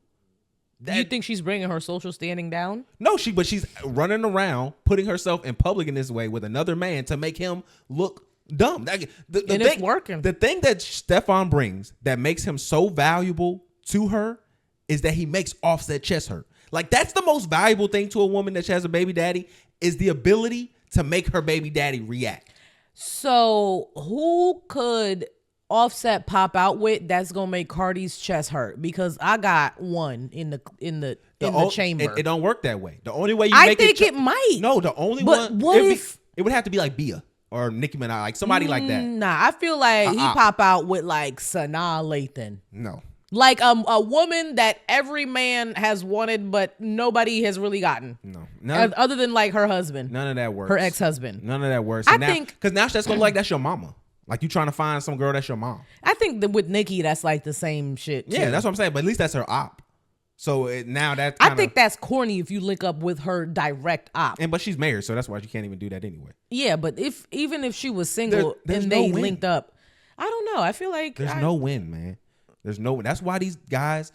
Do you think she's bringing her social standing down? No, but she's running around putting herself in public in this way with another man to make him look dumb. It's working. The thing that Stefan brings that makes him so valuable to her is that he makes Offset chest hurt. Like, that's the most valuable thing to a woman that she has a baby daddy, is the ability to make her baby daddy react. So who could Offset pop out with that's gonna make Cardi's chest hurt? Because I got one in the chamber. It don't work that way. The only way I think it might. No, the only but one. What if it would have to be like Bia or Nicki Minaj, like somebody like that. Nah, I feel like he pop out with like Sanaa Lathan. No. Like a woman that every man has wanted, but nobody has really gotten. No. Other than like her husband. None of that works. Her ex-husband. None of that works. I think because now that's gonna that's your mama. Like, you trying to find some girl that's your mom. I think that with Nicki, that's like the same shit too. Yeah, that's what I'm saying. But at least that's her op. So now that's I think that's corny if you link up with her direct op. But she's married, so that's why she can't even do that anyway. Yeah, but even if she was single and they linked up, I don't know. I feel like there's no win, man. There's no win. That's why these guys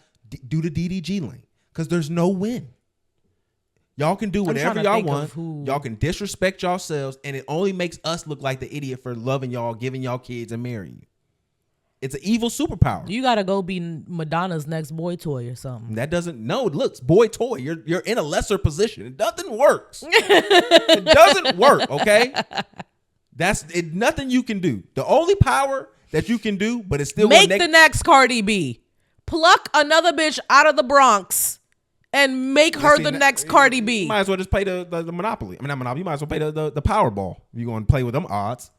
do the DDG link, because there's no win. Y'all can do whatever y'all want. Y'all can disrespect yourselves, and it only makes us look like the idiot for loving y'all, giving y'all kids, and marrying you. It's an evil superpower. You gotta go be Madonna's next boy toy or something. That doesn't. No, it looks boy toy. You're in a lesser position. It doesn't work. It doesn't work. Okay, that's it. Nothing you can do. The only power that you can do, but it's still make the next Cardi B. Pluck another bitch out of the Bronx and make her the next Cardi B. You might as well just play the Monopoly. I mean, not Monopoly. You might as well play the Powerball. If you're going to play with them odds.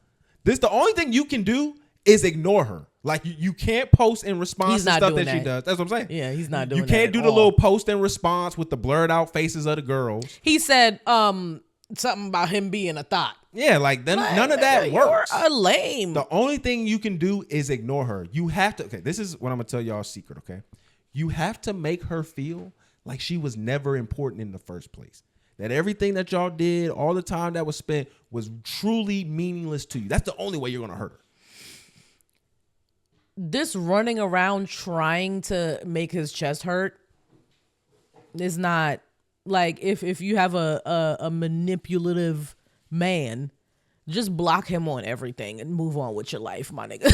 The only thing you can do is ignore her. Like, you can't post in response to stuff that she does. That's what I'm saying. Yeah, he's not doing that. You can't do the little post in response with the blurred out faces of the girls. He said, something about him being a thought. Yeah, like none of that works. You're a lame. The only thing you can do is ignore her. You have to. Okay, this is what I'm gonna tell y'all a secret. Okay, you have to make her feel like she was never important in the first place. That everything that y'all did, all the time that was spent, was truly meaningless to you. That's the only way you're gonna hurt her. This running around trying to make his chest hurt is not like if you have a manipulative man, just block him on everything and move on with your life, my nigga.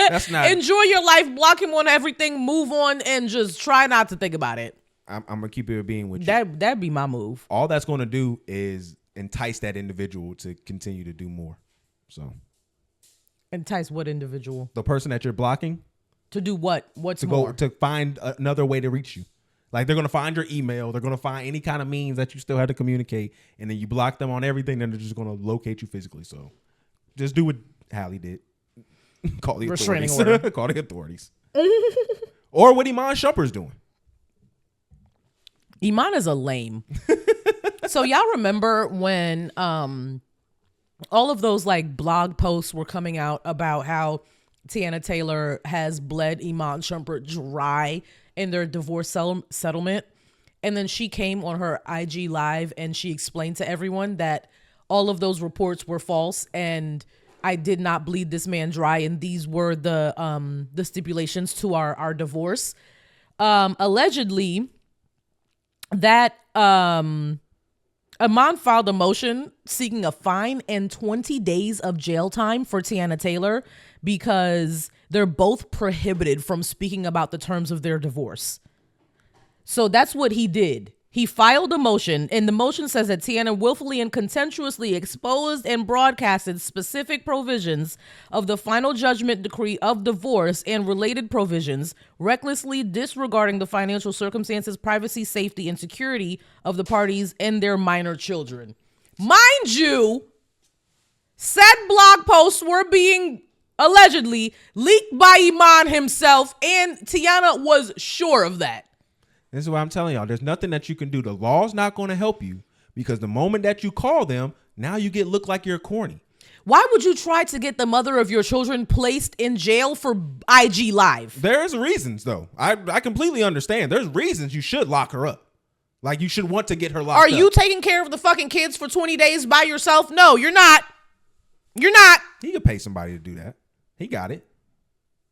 That's not. Enjoy your life, block him on everything, move on, and just try not to think about it. I'm gonna keep it being with you. That'd be my move. All that's gonna do is entice that individual to continue to do more. So entice what individual? The person that you're blocking to do what? What's to more? go to find another way to reach you. Like they're gonna find your email, they're gonna find any kind of means that you still have to communicate, and then you block them on everything. Then they're just gonna locate you physically. So just do what Halle did. Call the restraining authorities. order. Call the authorities. Or what Iman Shumpert's doing. Iman is a lame. So y'all remember when all of those like blog posts were coming out about how Teyanna Taylor has bled Iman Shumpert dry in their divorce settlement, and then she came on her IG live and she explained to everyone that all of those reports were false and I did not bleed this man dry, and these were the stipulations to our divorce. Allegedly, that Iman filed a motion seeking a fine and 20 days of jail time for Teyanna Taylor because they're both prohibited from speaking about the terms of their divorce. So that's what he did. He filed a motion, and the motion says that Teyanna willfully and contemptuously exposed and broadcasted specific provisions of the final judgment decree of divorce and related provisions, recklessly disregarding the financial circumstances, privacy, safety, and security of the parties and their minor children. Mind you, said blog posts were being allegedly leaked by Iman himself, and Teyanna was sure of that. This is what I'm telling y'all. There's nothing that you can do. The law's not going to help you because the moment that you call them, now you look like you're corny. Why would you try to get the mother of your children placed in jail for IG Live? There's reasons, though. I completely understand. There's reasons you should lock her up. Like, you should want to get her locked up. Are you taking care of the fucking kids for 20 days by yourself? No, you're not. You're not. He could pay somebody to do that. He got it.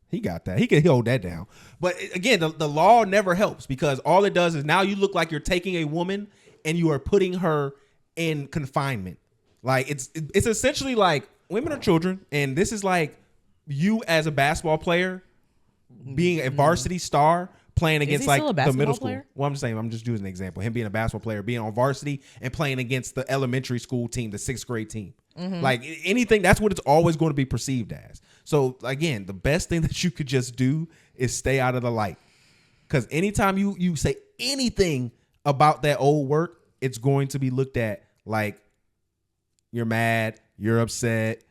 He got that. He could hold that down. But again, the law never helps because all it does is now you look like you're taking a woman and you are putting her in confinement. Like it's essentially like women are children, and this is like you as a basketball player being a varsity star playing against like the middle school. Player? Well, I'm just saying, I'm just using an example. Him being a basketball player, being on varsity and playing against the elementary school team, the 6th grade team. Mm-hmm. Like anything, that's what it's always going to be perceived as. So again, the best thing that you could just do is stay out of the light. Because anytime you say anything about that old work, it's going to be looked at like you're mad, you're upset,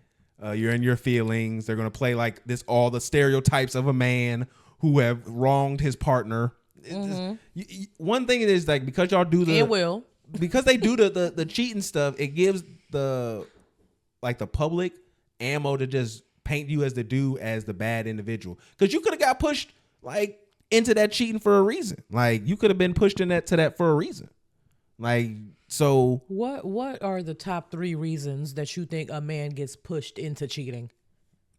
you're in your feelings. They're going to play like this, all the stereotypes of a man who have wronged his partner. Mm-hmm. One thing is like, because y'all do because they do the cheating stuff, it gives the public ammo to just paint you as the dude, as the bad individual. Because you could have got pushed like into that cheating for a reason. Like you could have been pushed to that for a reason. Like, so what are the top 3 reasons that you think a man gets pushed into cheating?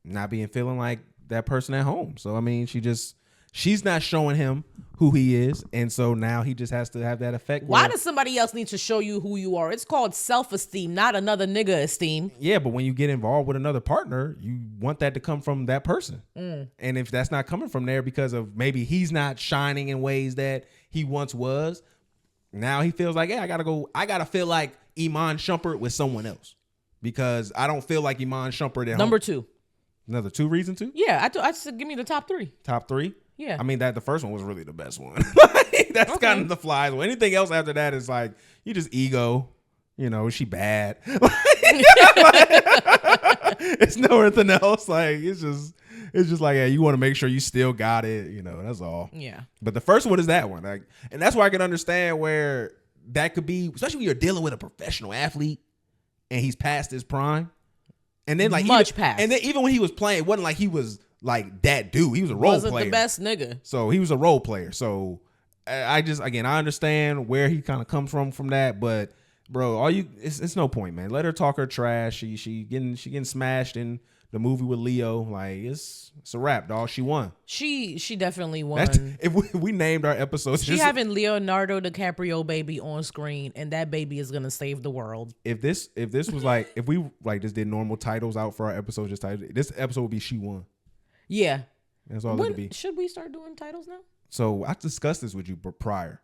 Not feeling like that person at home. So I mean, she's not showing him who he is, and so now he just has to have that effect. Why does somebody else need to show you who you are? It's called self-esteem, not another nigga esteem. Yeah, but when you get involved with another partner, you want that to come from that person. And if that's not coming from there because of maybe he's not shining in ways that he once was, now he feels like, yeah, I gotta feel like Iman Shumpert with someone else because I don't feel like Iman Shumpert at Number home. 2. Another 2 reason to? Yeah, I said give me the top 3. Top 3? Yeah. I mean, the first one was really the best one. That's okay. Kind of the flies. Well, anything else after that is like, you just ego. You know, is she bad? It's nothing else. Like, it's just like, yeah, you want to make sure you still got it. You know, that's all. Yeah. But the first one is that one. Like, and that's why I can understand where that could be, especially when you're dealing with a professional athlete and he's past his prime. And then like past. And then even when he was playing, it wasn't like he was like that dude. He was a role player. Wasn't the best nigga. So he was a role player. So I understand where he kind of comes from that, but bro, it's no point, man. Let her talk her trash. She getting smashed in the movie with Leo. Like it's a wrap, dog. She won. She definitely won. If we named our episodes, she having Leonardo DiCaprio baby on screen, and that baby is gonna save the world. If this was like, if we like just did normal titles out for our episodes, just title, this episode would be She Won. Yeah, that's all it would be. Should we start doing titles now? So I discussed this with you prior.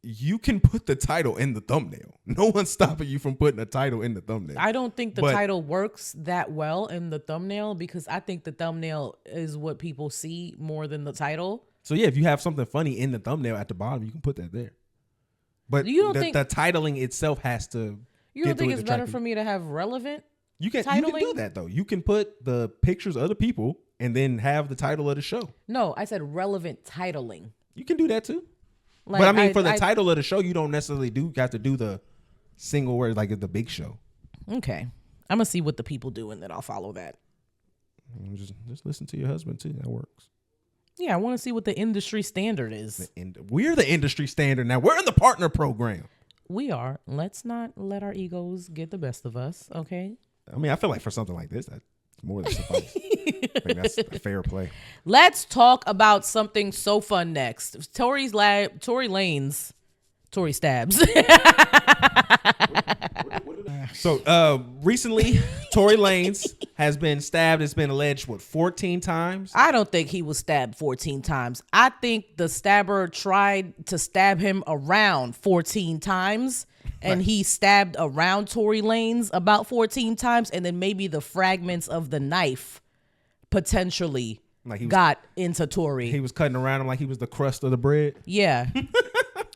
You can put the title in the thumbnail. No one's stopping you from putting a title in the thumbnail. I don't think the title works that well in the thumbnail because I think the thumbnail is what people see more than the title. So yeah, if you have something funny in the thumbnail at the bottom, you can put that there. But you don't think the titling itself has to. You don't think it's better for me to have relevant? You can do that though. You can put the pictures of the people and then have the title of the show. No, I said relevant titling. You can do that too. Like, but I mean, for the title of the show, you don't necessarily have to do the single word like the big show. Okay, I'm gonna see what the people do, and then I'll follow that. Just listen to your husband too. That works. Yeah, I want to see what the industry standard is. We're the industry standard now. We're in the partner program. We are. Let's not let our egos get the best of us. Okay. I mean, I feel like for something like this, that's more than suffice. I think that's a fair play. Let's talk about something so fun next. Tory Lanez. Tory stabs. So recently, Tory Lanez has been stabbed. It's been alleged, 14 times? I don't think he was stabbed 14 times. I think the stabber tried to stab him around 14 times. And he stabbed around Tory Lanez about 14 times. And then maybe the fragments of the knife potentially got into Tory. He was cutting around him like he was the crust of the bread. Yeah.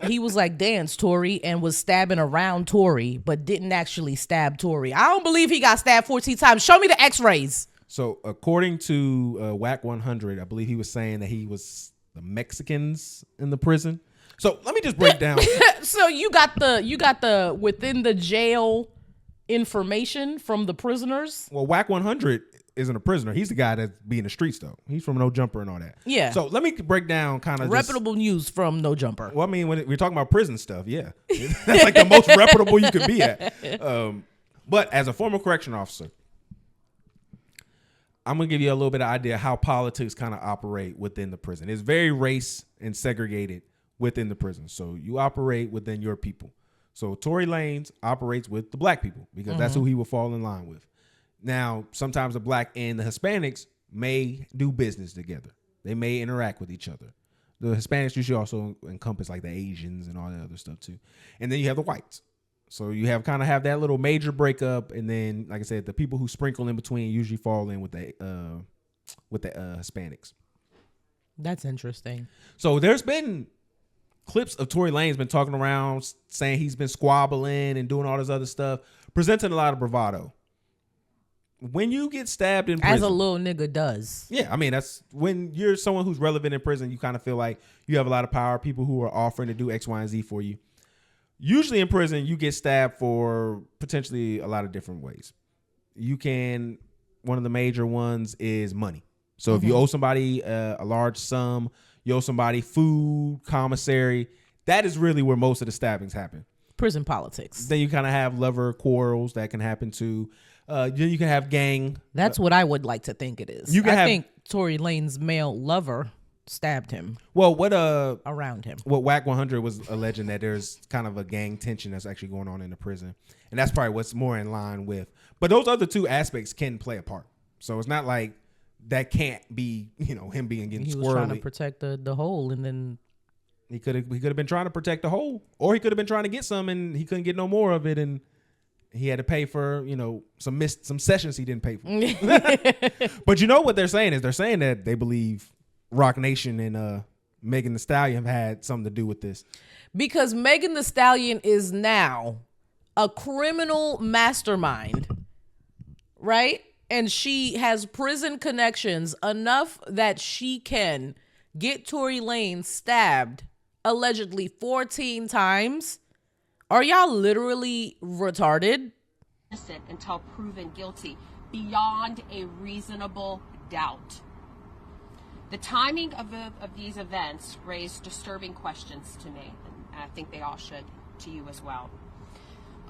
He was like, dance, Tory, and was stabbing around Tory, but didn't actually stab Tory. I don't believe he got stabbed 14 times. Show me the x-rays. So according to Whack 100, I believe he was saying that he was the Mexicans in the prison. So let me just break down. So you got the within the jail information from the prisoners. Well, Whack 100 isn't a prisoner. He's the guy that's be in the streets though. He's from No Jumper and all that. Yeah. So let me break down kind of reputable news from No Jumper. Well, I mean, when we're talking about prison stuff, yeah, that's like the most reputable you could be at. But as a former correction officer, I'm gonna give you a little bit of idea how politics kind of operate within the prison. It's very race and segregated within the prison. So you operate within your people. So Tory Lanez operates with the black people because that's who he will fall in line with. Now, sometimes the black and the Hispanics may do business together. They may interact with each other. The Hispanics usually also encompass like the Asians and all that other stuff too. And then you have the whites. So you have that little major breakup. And then, like I said, the people who sprinkle in between usually fall in with the Hispanics. That's interesting. So there's been clips of Tory Lanez been talking around saying he's been squabbling and doing all this other stuff, presenting a lot of bravado. When you get stabbed in prison, as a little nigga does. Yeah, I mean, that's when you're someone who's relevant in prison, you kind of feel like you have a lot of power, people who are offering to do X, Y, and Z for you. Usually in prison, you get stabbed for potentially a lot of different ways. One of the major ones is money. So if you owe somebody a large sum, you owe somebody food, commissary, that is really where most of the stabbings happen. Prison politics. Then you kind of have lover quarrels that can happen too. Then you can have gang. That's what I would like to think it is. I think Tory Lanez's male lover stabbed him. Well, around him. What Whack 100 was alleging that there's kind of a gang tension that's actually going on in the prison, and that's probably what's more in line with. But those other two aspects can play a part. So it's not like that can't be him getting squirrely. He was trying to protect the hole, and then he could have been trying to protect the hole, or he could have been trying to get some and he couldn't get no more of it, and he had to pay for, some sessions he didn't pay for. But you know what they're saying is that they believe Rock Nation and Megan Thee Stallion have had something to do with this. Because Megan Thee Stallion is now a criminal mastermind, right? And she has prison connections enough that she can get Tory Lanez stabbed allegedly 14 times Are y'all literally retarded? Innocent until proven guilty beyond a reasonable doubt. The timing of these events raised disturbing questions to me, and I think they all should to you as well.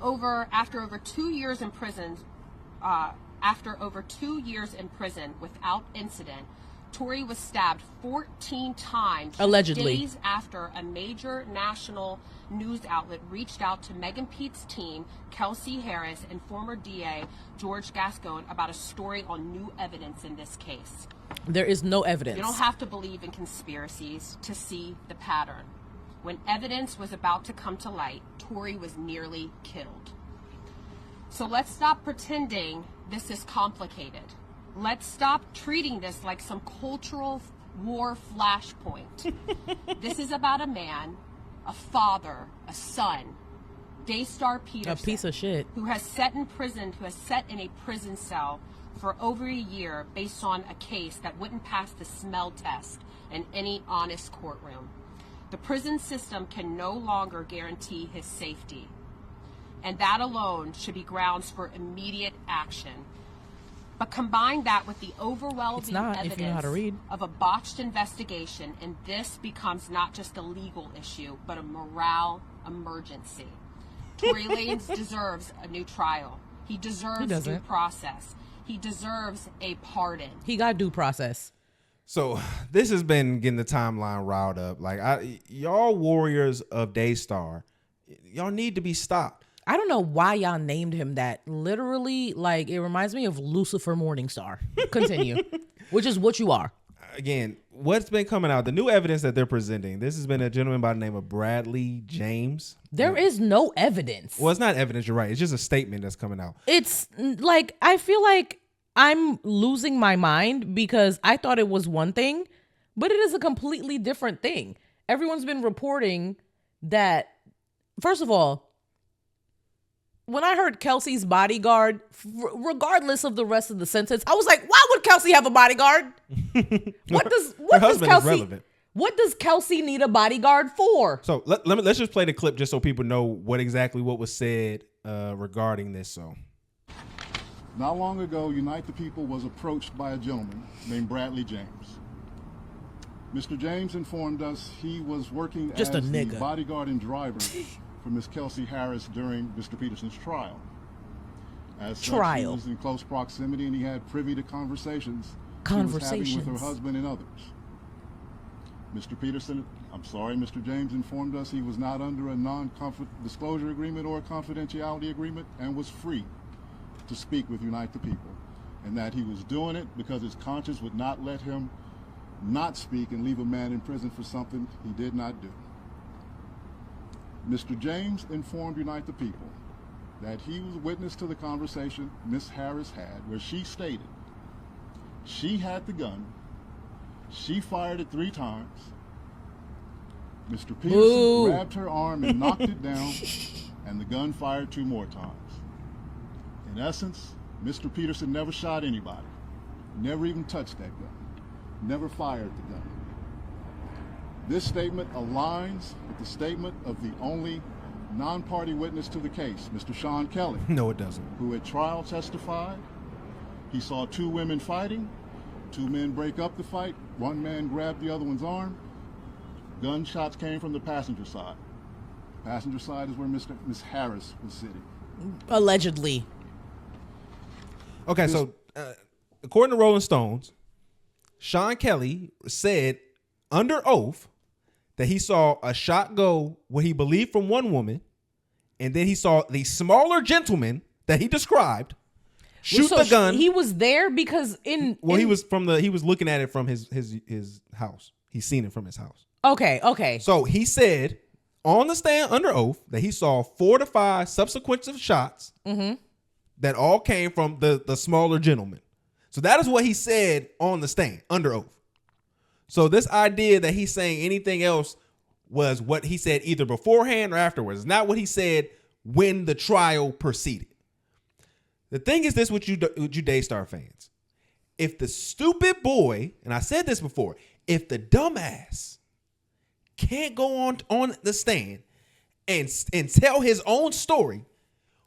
After over 2 years in prison without incident, Tory was stabbed 14 times, allegedly, days after a major national news outlet reached out to Megan Pete's team, Kelsey Harris, and former DA George Gascon about a story on new evidence in this case. There is no evidence. You don't have to believe in conspiracies to see the pattern. When evidence was about to come to light, Tory was nearly killed. So let's stop pretending this is complicated. Let's stop treating this like some cultural war flashpoint. This is about a man, a father, a son, Daystar Peterson, a piece of shit, who has sat in a prison cell for over a year based on a case that wouldn't pass the smell test in any honest courtroom. The prison system can no longer guarantee his safety, and that alone should be grounds for immediate action. But combine that with the overwhelming evidence of a botched investigation, and this becomes not just a legal issue, but a morale emergency. Tory Lanez deserves a new trial. He deserves due process. He deserves a pardon. He got due process. So this has been getting the timeline riled up. Like, y'all warriors of Daystar, y'all need to be stopped. I don't know why y'all named him that. Literally, like, it reminds me of Lucifer Morningstar. Continue. Which is what you are. Again, what's been coming out, the new evidence that they're presenting, this has been a gentleman by the name of Bradley James. There is no evidence. Well, it's not evidence, you're right. It's just a statement that's coming out. It's like, I feel like I'm losing my mind because I thought it was one thing, but it is a completely different thing. Everyone's been reporting that, first of all, when I heard Kelsey's bodyguard, regardless of the rest of the sentence, I was like, why would Kelsey have a bodyguard? What does Kelsey need a bodyguard for? So let's just play the clip just so people know what was said regarding this. So, not long ago, Unite the People was approached by a gentleman named Bradley James. Mr. James informed us he was working as the bodyguard and driver for Ms. Kelsey Harris during Mr. Peterson's trial. As such, he was in close proximity and he had privy to conversations she was having with her husband and others. Mr. James informed us he was not under a non-disclosure agreement or a confidentiality agreement and was free to speak with Unite the People, and that he was doing it because his conscience would not let him not speak and leave a man in prison for something he did not do. Mr. James informed Unite the People that he was witness to the conversation Ms. Harris had, where she stated she had the gun, she fired it 3 times, Mr. Peterson grabbed her arm and knocked it down, and the gun fired 2 more times. In essence, Mr. Peterson never shot anybody, never even touched that gun, never fired the gun. This statement aligns with the statement of the only non-party witness to the case, Mr. Sean Kelly. No, it doesn't. Who at trial testified he saw 2 women fighting, 2 men break up the fight, 1 man grabbed the other one's arm. Gunshots came from the passenger side. The passenger side is where Ms. Harris was sitting. Allegedly. Okay, so according to Rolling Stones, Sean Kelly said under oath that he saw a shot go what he believed from 1 woman, and then he saw the smaller gentleman that he described shoot the gun. He was there because he was looking at it from his house. He's seen it from his house. Okay. So he said on the stand under oath that he saw 4 to 5 subsequent shots that all came from the smaller gentleman. So that is what he said on the stand under oath. So this idea that he's saying anything else was what he said either beforehand or afterwards, not what he said when the trial proceeded. The thing is this with you Daystar fans. If the stupid boy, and I said this before, if the dumbass can't go on the stand and tell his own story,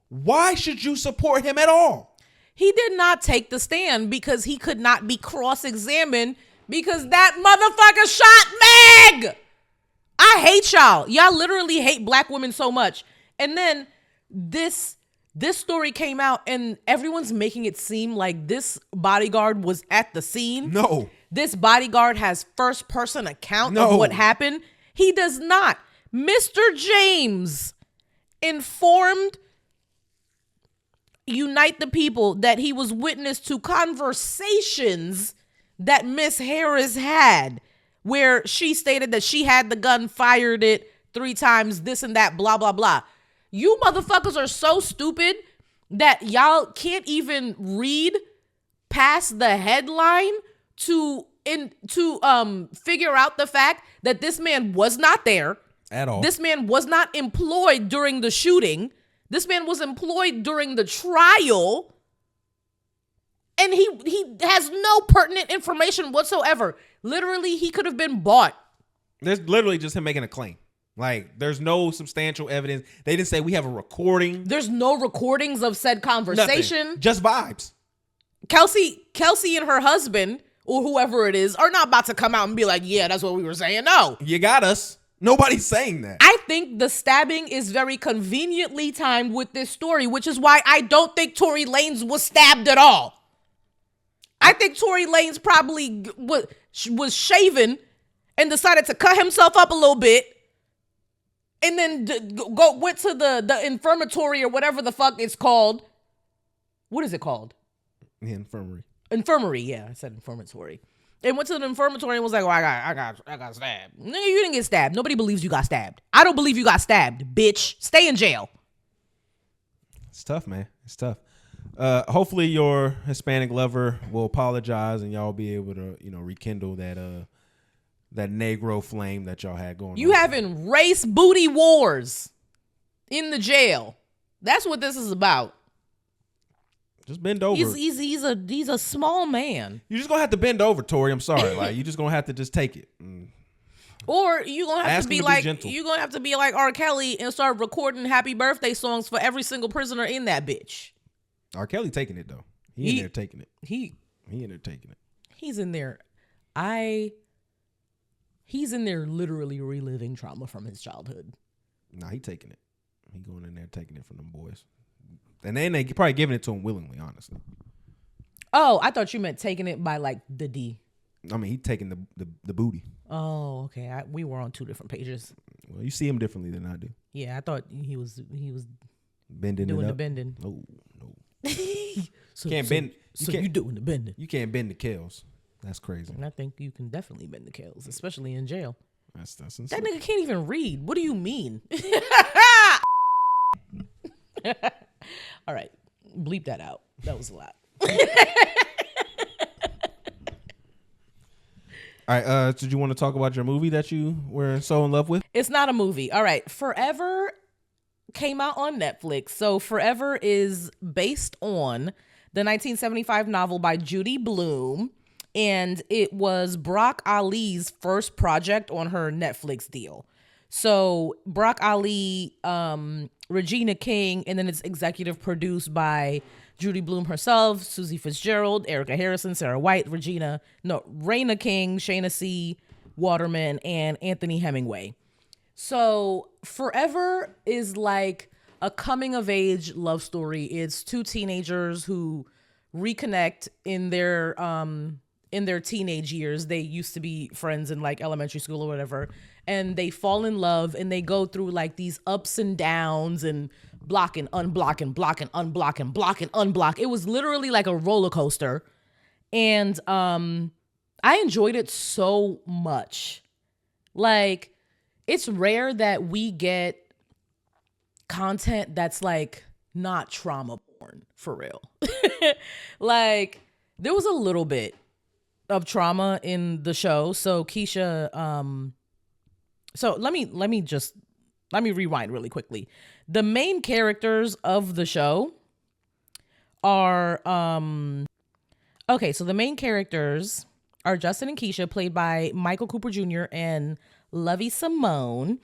why should you support him at all? He did not take the stand because he could not be cross-examined because that motherfucker shot Meg. I hate y'all. Y'all literally hate black women so much. And then this story came out and everyone's making it seem like this bodyguard was at the scene. No. This bodyguard has first-person account of what happened. He does not. Mr. James informed Unite the People that he was witness to conversations that Miss Harris had where she stated that she had the gun, fired it 3 times, this and that, blah, blah, blah. You motherfuckers are so stupid that y'all can't even read past the headline to figure out the fact that this man was not there at all. This man was not employed during the shooting. This man was employed during the trial. And he has no pertinent information whatsoever. Literally, he could have been bought. There's literally just him making a claim. Like, there's no substantial evidence. They didn't say we have a recording. There's no recordings of said conversation. Nothing. Just vibes. Kelsey and her husband, or whoever it is, are not about to come out and be like, yeah, that's what we were saying. No. You got us. Nobody's saying that. I think the stabbing is very conveniently timed with this story, which is why I don't think Tory Lanez was stabbed at all. I think Tory Lanez probably was shaven and decided to cut himself up a little bit and then went to the infirmary or whatever the fuck it's called. What is it called? The infirmary. Infirmary, yeah. I said infirmatory. And went to the infirmatory and was like, oh, I got stabbed. Nigga, you didn't get stabbed. Nobody believes you got stabbed. I don't believe you got stabbed, bitch. Stay in jail. It's tough, man. It's tough. Hopefully your Hispanic lover will apologize and y'all be able to, rekindle that Negro flame that y'all had going on. You having race booty wars in the jail. That's what this is about. Just bend over. He's a small man. You're just gonna have to bend over, Tory. I'm sorry. Like, you just gonna have to just take it. Or you're gonna have to be like gentle. you're gonna have to be like R. Kelly and start recording happy birthday songs for every single prisoner in that bitch. R. Kelly taking it though. He in there taking it. He in there taking it. He's in there. He's in there literally reliving trauma from his childhood. Nah, he taking it. He going in there taking it from them boys. And then they probably giving it to him willingly, honestly. Oh, I thought you meant taking it by like the D. I mean, he taking the booty. Oh, okay. We were on 2 different pages. Well, you see him differently than I do. Yeah, I thought he was bending doing it the up. bending. No. So, can't bend. You doing the bending? You can't bend the kills. That's crazy. And I think you can definitely bend the kills, especially in jail. That's that nigga can't even read. What do you mean? All right, bleep that out. That was a lot. All right, did you want to talk about your movie that you were so in love with? It's not a movie. All right, Forever came out on Netflix. So Forever is based on the 1975 novel by Judy Blume, and it was Brock Ali's first project on her Netflix deal. So Brock Ali, Regina King, and then it's executive produced by Judy Blume herself, Susie Fitzgerald, Erica Harrison, Sarah White, Raina King, Shayna C. Waterman, and Anthony Hemingway. So Forever is like a coming of age love story. It's 2 teenagers who reconnect in their teenage years. They used to be friends in like elementary school or whatever, and they fall in love and they go through like these ups and downs and block and unblock and block and unblock and block and unblock. It was literally like a roller coaster. And I enjoyed it so much. Like, it's rare that we get content that's like not trauma porn, for real. Like, there was a little bit of trauma in the show. So Keisha, so let me rewind really quickly. The main characters of the show are okay, so the main characters are Justin and Keisha, played by Michael Cooper Jr. and Lovey Simone.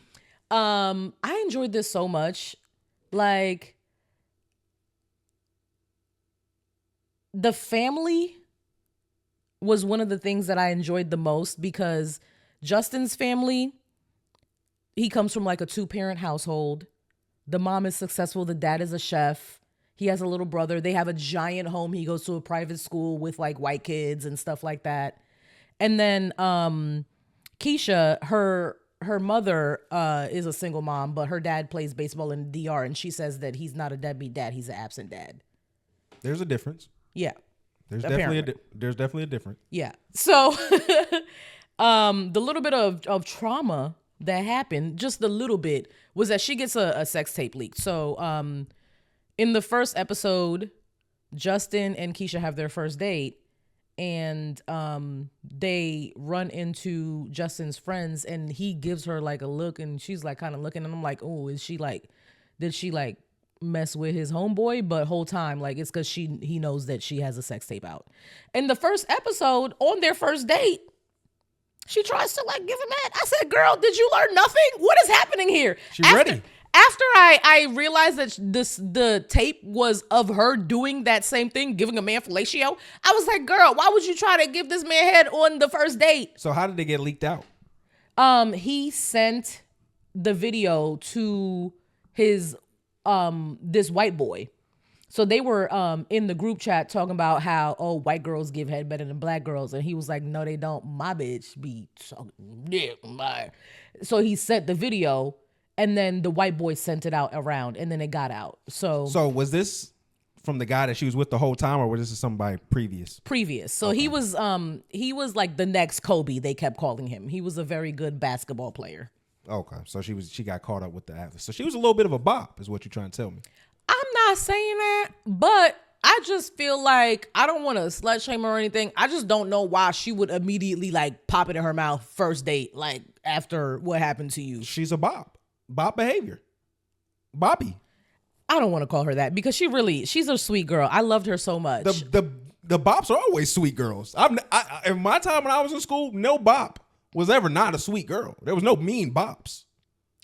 I enjoyed this so much. Like, the family was one of the things that I enjoyed the most, because Justin's family, he comes from like a 2-parent household. The mom is successful. The dad is a chef. He has a little brother. They have a giant home. He goes to a private school with like white kids and stuff like that. And then Keisha, her mother is a single mom, but her dad plays baseball in the DR, and she says that he's not a deadbeat dad. He's an absent dad. There's a difference. Yeah. There's definitely a difference. Yeah. So the little bit of trauma that happened, just a little bit, was that she gets a sex tape leaked. So in the first episode, Justin and Keisha have their first date, and they run into Justin's friends, and he gives her like a look, and she's like kind of looking, and I'm like, oh, is she like, did she like mess with his homeboy? But whole time, like, it's because he knows that she has a sex tape out. In the first episode, on their first date, she tries to like give him that. I said, girl, did you learn nothing? What is happening here? She's ready. After I realized that the tape was of her doing that same thing, giving a man fellatio, I was like, girl, why would you try to give this man head on the first date? So how did they get leaked out? He sent the video to his this white boy. So they were in the group chat talking about how, oh, white girls give head better than black girls. And he was like, no, they don't. My bitch be sucking dick. So he sent the video, and then the white boy sent it out around, and then it got out. So was this from the guy that she was with the whole time, or was this somebody previous? Previous. So okay. he was like the next Kobe, they kept calling him. He was a very good basketball player. Okay. So she got caught up with the athlete. So she was a little bit of a bop, is what you're trying to tell me. I'm not saying that, but I just feel like, I don't want to slut shame her or anything. I just don't know why she would immediately like pop it in her mouth first date, like after what happened to you. She's a bop. Bop behavior. Bobby. I don't want to call her that, because she's a sweet girl. I loved her so much. The bops are always sweet girls. In my time when I was in school, no bop was ever not a sweet girl. There was no mean bops.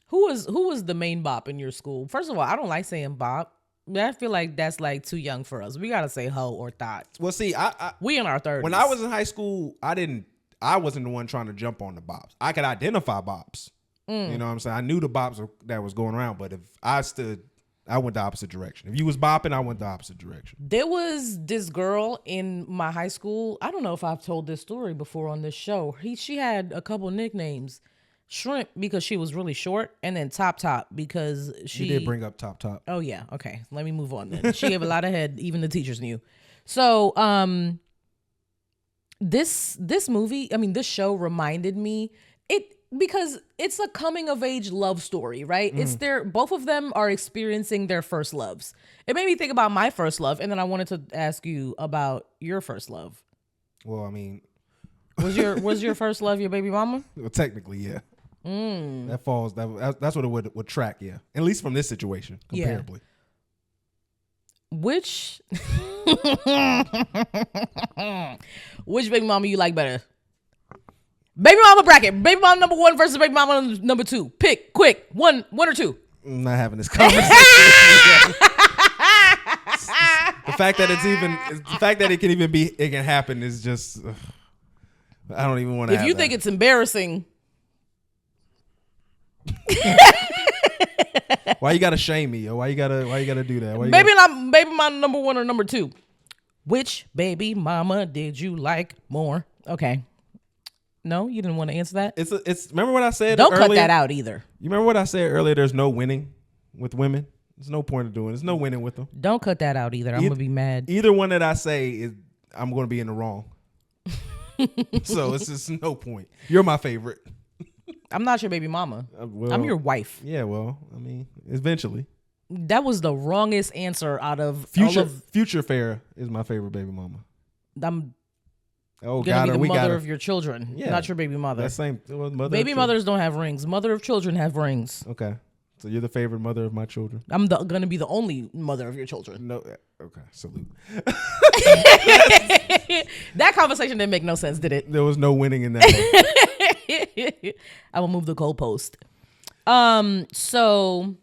Who was the main bop in your school? First of all, I don't like saying bop. I feel like that's like too young for us. We gotta say hoe or thought. Well, see, we in our 30s. When I was in high school, I wasn't the one trying to jump on the bops. I could identify bops. You know what I'm saying? I knew the bops that was going around, but if I stood, I went the opposite direction. If you was bopping, I went the opposite direction. There was this girl in my high school. I don't know if I've told this story before on this show. She had a couple nicknames. Shrimp, because she was really short, and then Top because she... You did bring up Top. Oh, yeah. Okay. Let me move on then. She gave a lot of head. Even the teachers knew. So, this movie, I mean, this show reminded me, because it's a coming of age love story, right? It's both of them are experiencing their first loves. It made me think about my first love, and then I wanted to ask you about your first love. Well, I mean... Was your first love your baby mama? Well, technically, yeah. That falls. That's what it would track. Yeah, at least from this situation, comparably. Yeah. Which baby mama you like better? Baby mama bracket. Baby mama number 1 versus baby mama number 2. Pick quick. One or two. I'm not having this conversation. The fact that it can happen is just. I don't even want to. If you think it's embarrassing. Why you gotta shame me, yo? Why you gotta do that? Baby mama number 1 or number 2? Which baby mama did you like more? Okay. No, you didn't want to answer that? It's remember what I said Don't earlier? Cut that out either. You remember what I said earlier? There's no winning with women. There's no point of doing it. There's no winning with them. Don't cut that out either. I'm gonna be mad. Either one that I say I'm gonna be in the wrong. So it's just no point. You're my favorite. I'm not your baby mama. I'm your wife. Yeah, well, I mean, eventually. That was the wrongest answer out of Future Farrah is my favorite baby mama. I'm gonna be the mother of your children, not your baby mother. That same mother. Baby mothers don't have rings. Mother of children have rings. Okay, so you're the favorite mother of my children. I'm gonna be the only mother of your children. No, okay, salute. That conversation didn't make no sense, did it? There was no winning in that one. I will move the goalpost. So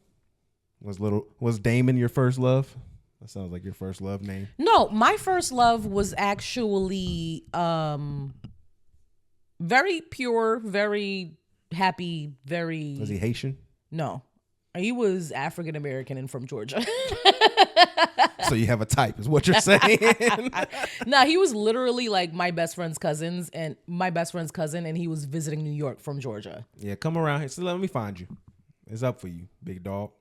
was Damon your first love? That sounds like your first love name. No, my first love was actually very pure, very happy, very. Was he Haitian? No, he was African American and from Georgia. So you have a type, is what you're saying? Nah, he was literally like my best friend's cousin, and he was visiting New York from Georgia. Yeah, come around here. So let me find you. It's up for you, big dog.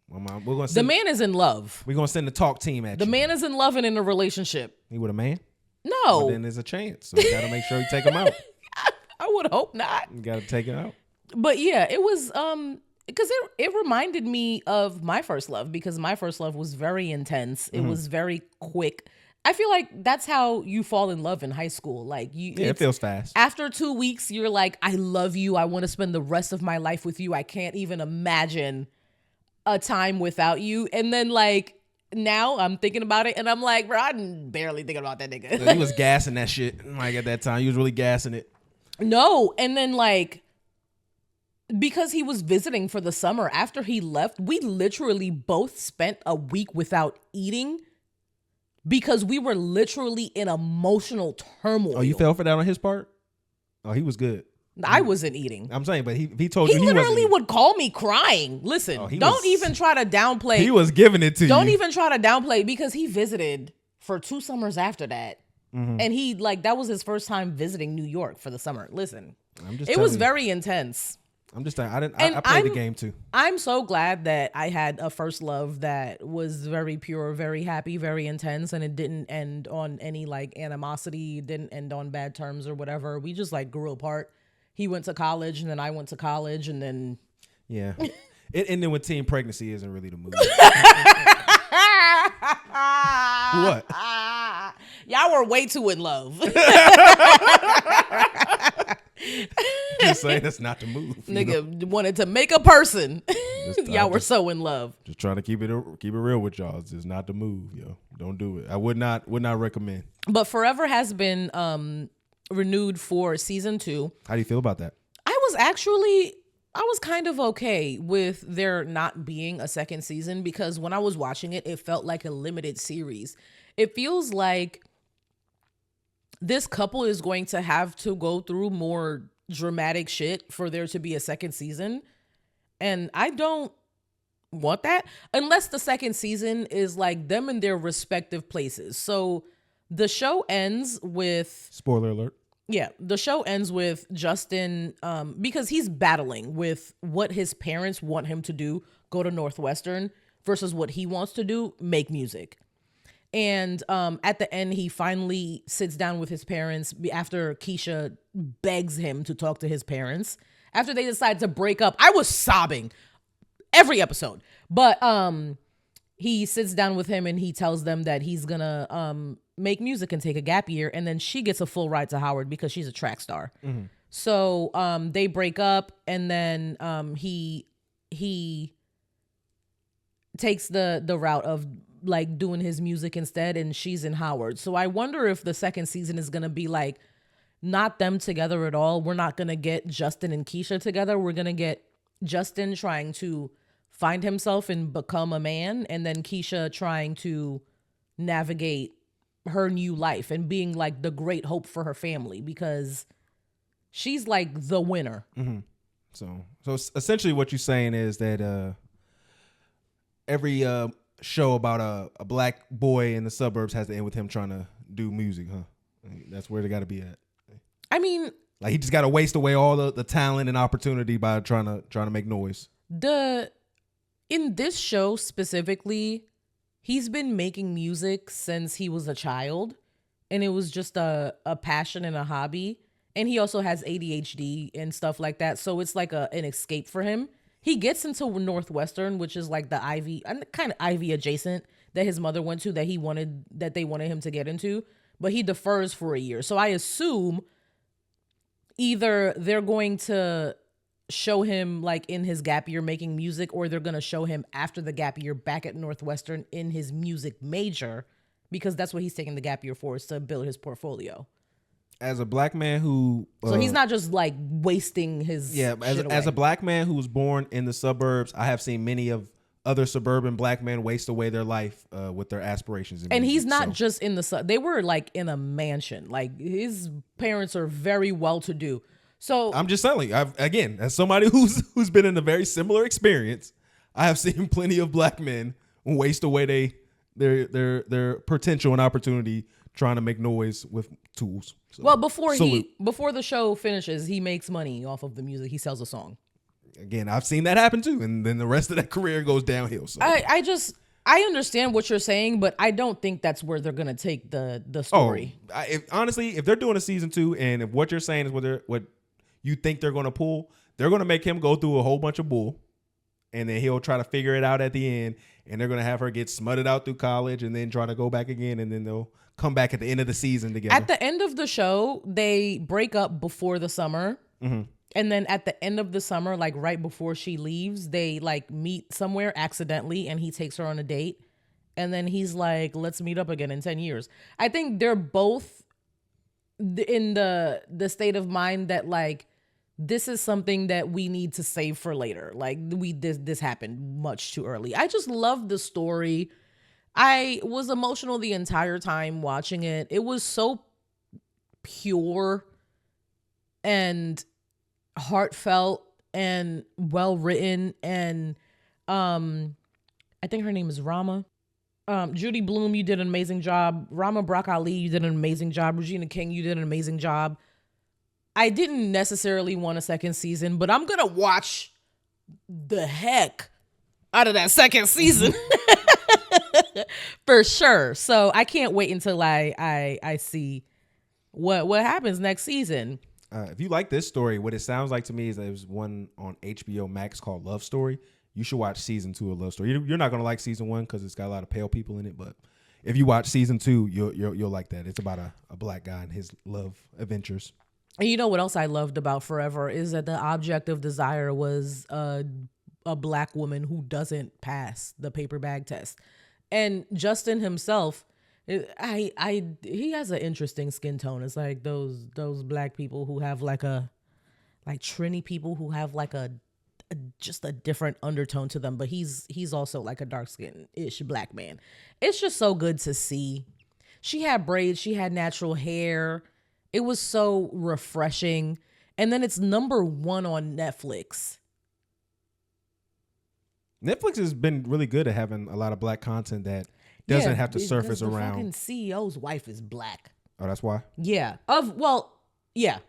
We're gonna the man is in love. We're gonna send the talk team at you. The man is in love and in a relationship. He with a man? No. Well, then there's a chance. So you gotta make sure you take him out. I would hope not. You gotta take it out. But yeah, it was because it reminded me of my first love, because my first love was very intense. It was very quick. I feel like that's how you fall in love in high school. Like it feels fast. After 2 weeks, you're like, I love you. I want to spend the rest of my life with you. I can't even imagine a time without you. And then like now I'm thinking about it and I'm like, bro, I'm barely thinking about that nigga. He was gassing that shit. Like at that time, he was really gassing it. No, and then like, because he was visiting for the summer, after he left, we literally both spent a week without eating because we were literally in emotional turmoil. Oh, you fell for that on his part? Oh, he was good. I wasn't eating. I'm saying, but he told you he literally would call me crying. Listen, don't even try to downplay. He was giving it to you. Don't even try to downplay, because he visited for 2 summers after that. And he that was his first time visiting New York for the summer. Listen, it was very intense. I'm just saying, I played the game too. I'm so glad that I had a first love that was very pure, very happy, very intense, and it didn't end on any like animosity, it didn't end on bad terms or whatever. We just like grew apart. He went to college and then I went to college and then yeah. It ended with teen pregnancy isn't really the move. What? Y'all were way too in love. Just saying that's not the move. Nigga wanted to make a person. Y'all were so in love. Just trying to keep it real with y'all. It's just not the move, yo. Don't do it. I would not recommend. But Forever has been renewed for season 2. How do you feel about that? I was kind of okay with there not being a second season, because when I was watching it, it felt like a limited series. It feels like this couple is going to have to go through more dramatic shit for there to be a second season. And I don't want that unless the second season is like them in their respective places. So the show ends with... Spoiler alert. Yeah, the show ends with Justin, because he's battling with what his parents want him to do, go to Northwestern, versus what he wants to do, make music. And at the end, he finally sits down with his parents after Keisha begs him to talk to his parents. After they decide to break up, I was sobbing every episode. But he sits down with him and he tells them that he's gonna make music and take a gap year. And then she gets a full ride to Howard because she's a track star. Mm-hmm. So they break up, and then he takes the route of like doing his music instead, and she's in Howard. So I wonder if the second season is gonna be like not them together at all. We're not gonna get Justin and Keisha together. We're gonna get Justin trying to find himself and become a man, and then Keisha trying to navigate her new life and being like the great hope for her family, because she's like the winner. Mm-hmm. So essentially what you're saying is that every show about a black boy in the suburbs has to end with him trying to do music, huh? That's where they got to be at. I mean, like he just got to waste away all the talent and opportunity by trying to make noise. In this show specifically, he's been making music since he was a child, and it was just a passion and a hobby. And he also has ADHD and stuff like that, so it's like an escape for him. He gets into Northwestern, which is like the Ivy, kind of Ivy adjacent that his mother went to, that they wanted him to get into, but he defers for a year. So I assume either they're going to show him like in his gap year making music, or they're going to show him after the gap year back at Northwestern in his music major, because that's what he's taking the gap year for, is to build his portfolio. As a black man who... so he's not just like wasting his as a black man who was born in the suburbs, I have seen many of other suburban black men waste away their life with their aspirations. And he's not just in they were like in a mansion. Like his parents are very well to do. So I'm just telling you, again, as somebody who's been in a very similar experience, I have seen plenty of black men waste away their potential and opportunity trying to make noise with tools. So, well, before the show finishes, he makes money off of the music. He sells a song. Again, I've seen that happen too, and then the rest of that career goes downhill. So I understand what you're saying, but I don't think that's where they're gonna take the story. Honestly, if they're doing a season 2, and if what you're saying is what you think they're gonna pull, they're gonna make him go through a whole bunch of bull, and then he'll try to figure it out at the end, and they're gonna have her get smutted out through college, and then try to go back again, and then they'll come back at the end of the season together. At the end of the show, they break up before the summer. Mm-hmm. And then at the end of the summer, like right before she leaves, they like meet somewhere accidentally and he takes her on a date. And then he's like, let's meet up again in 10 years. I think they're both in the state of mind that like, this is something that we need to save for later. Like this happened much too early. I just love the story. I was emotional the entire time watching it. It was so pure and heartfelt and well written, and I think her name is Rama. Judy Blume, you did an amazing job. Rama Brock Ali, you did an amazing job. Regina King, you did an amazing job. I didn't necessarily want a second season, but I'm gonna watch the heck out of that second season for sure. So I can't wait until I see what happens next season. If you like this story, what it sounds like to me is there's one on HBO Max called Love Story. You should watch season 2 of Love Story. You're not gonna like season 1 because it's got a lot of pale people in it, but if you watch season 2, you'll like that. It's about a black guy and his love adventures. And you know what else I loved about Forever is that the object of desire was a black woman who doesn't pass the paper bag test, and Justin himself. He has an interesting skin tone. It's like those black people who have like Trini people who have like just a different undertone to them, but he's also like a dark skin-ish black man. It's just so good to see. She had braids, she had natural hair. It was so refreshing. And then it's #1 on Netflix. Netflix has been really good at having a lot of black content that doesn't have to surface around. The fucking CEO's wife is black. Oh, that's why? Yeah. Yeah.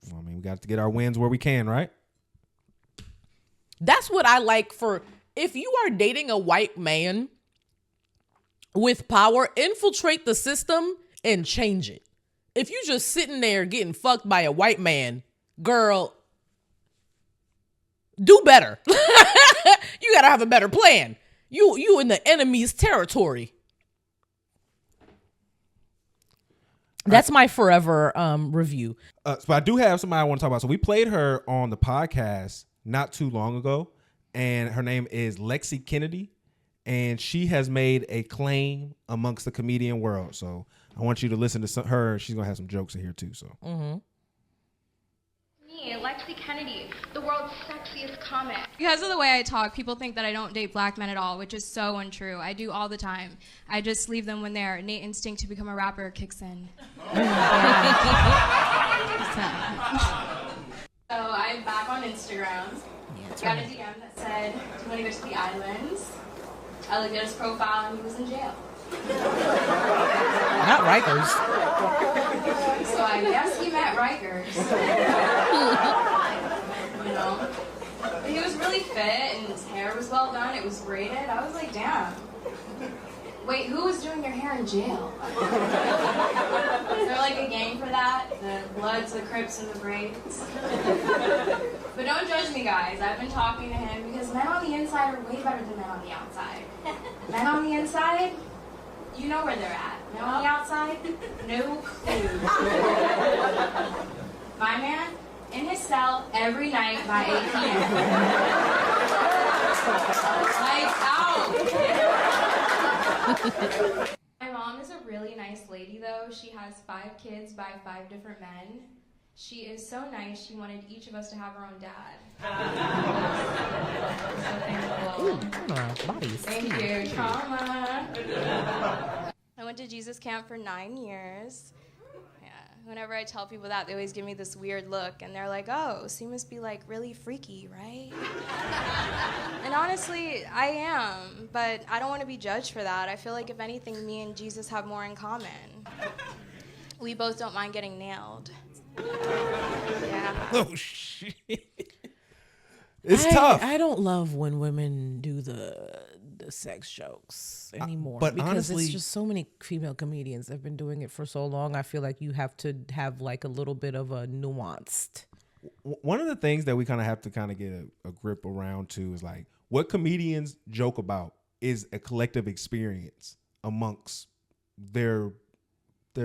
Well, I mean, we got to get our wins where we can, right? That's what I like if you are dating a white man with power, infiltrate the system and change it. If you just sitting there getting fucked by a white man, girl, do better. You gotta have a better plan. You in the enemy's territory. That's my Forever review. So I do have somebody I want to talk about. So we played her on the podcast not too long ago, and her name is Lexi Kennedy, and she has made a claim amongst the comedian world. So I want you to listen to her. She's gonna have some jokes in here too. So. Mm-hmm. Me, Lexi Kennedy, the world's sexiest comic. Because of the way I talk, people think that I don't date black men at all, which is so untrue. I do all the time. I just leave them when their innate instinct to become a rapper kicks in. So I'm back on Instagram. Got a DM that said, do you want to go to the islands? I looked at his profile and he was in jail. Not Rikers. So I guess he meant Rikers. You know? But he was really fit and his hair was well done. It was braided. I was like, damn. Wait, who was doing your hair in jail? Is there like a gang for that? The Bloods, the Crips, and the Braids? But don't judge me, guys. I've been talking to him because men on the inside are way better than men on the outside. Men on the inside, you know where they're at. Men on the outside, no clue. My man, in his cell every night by 8 p.m. Lights out. My mom is a really nice lady, though. She has 5 kids by 5 different men. She is so nice, she wanted each of us to have our own dad. Thank you, trauma. I went to Jesus camp for 9 years. Yeah, whenever I tell people that, they always give me this weird look, and they're like, oh, so you must be like really freaky, right? And honestly, I am, but I don't want to be judged for that. I feel like if anything, me and Jesus have more in common. We both don't mind getting nailed. Yeah. Oh, shit. It's tough. I don't love when women do the sex jokes anymore. But because honestly, it's just so many female comedians have been doing it for so long. I feel like you have to have like a little bit of a nuanced. One of the things that we kind of have to kind of get a grip around too is like what comedians joke about is a collective experience amongst their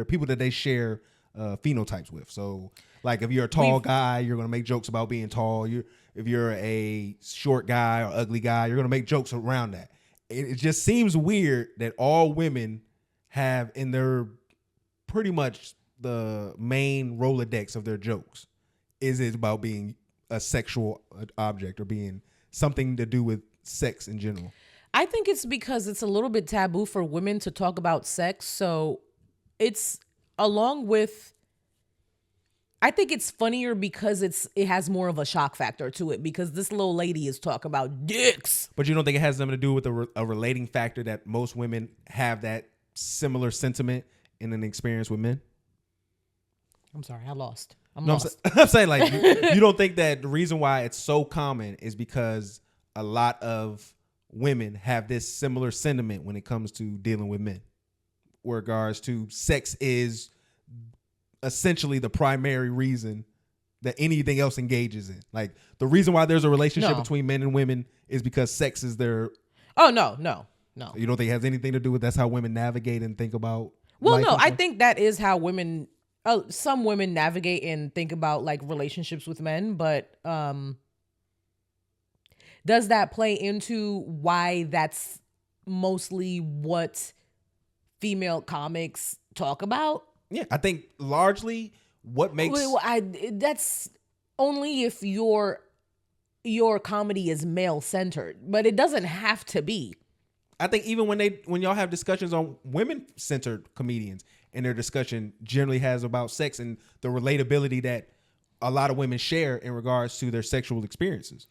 people that they share phenotypes with. So like if you're a tall guy, you're going to make jokes about being tall. If you're a short guy or ugly guy, you're going to make jokes around that. It just seems weird that all women have in their pretty much the main Rolodex of their jokes is it about being a sexual object or being something to do with sex in general. I think it's because it's a little bit taboo for women to talk about sex. So it's along with, I think it's funnier because it has more of a shock factor to it because this little lady is talking about dicks. But you don't think it has something to do with a relating factor that most women have that similar sentiment in an experience with men? I'm sorry, I lost. I'm lost. I'm saying like you don't think that the reason why it's so common is because a lot of women have this similar sentiment when it comes to dealing with men, with regards to sex is essentially the primary reason that anything else engages in. Like the reason why there's a relationship between men and women is because sex is their. Oh no. So you don't think it has anything to do with that's how women navigate and think about. Well, no, I think that is how women. Some women navigate and think about like relationships with men, but does that play into why that's mostly what female comics talk about? Yeah, I think largely what makes that's only if your comedy is male centered, but it doesn't have to be. I think even when y'all have discussions on women centered comedians and their discussion generally has about sex and the relatability that a lot of women share in regards to their sexual experiences.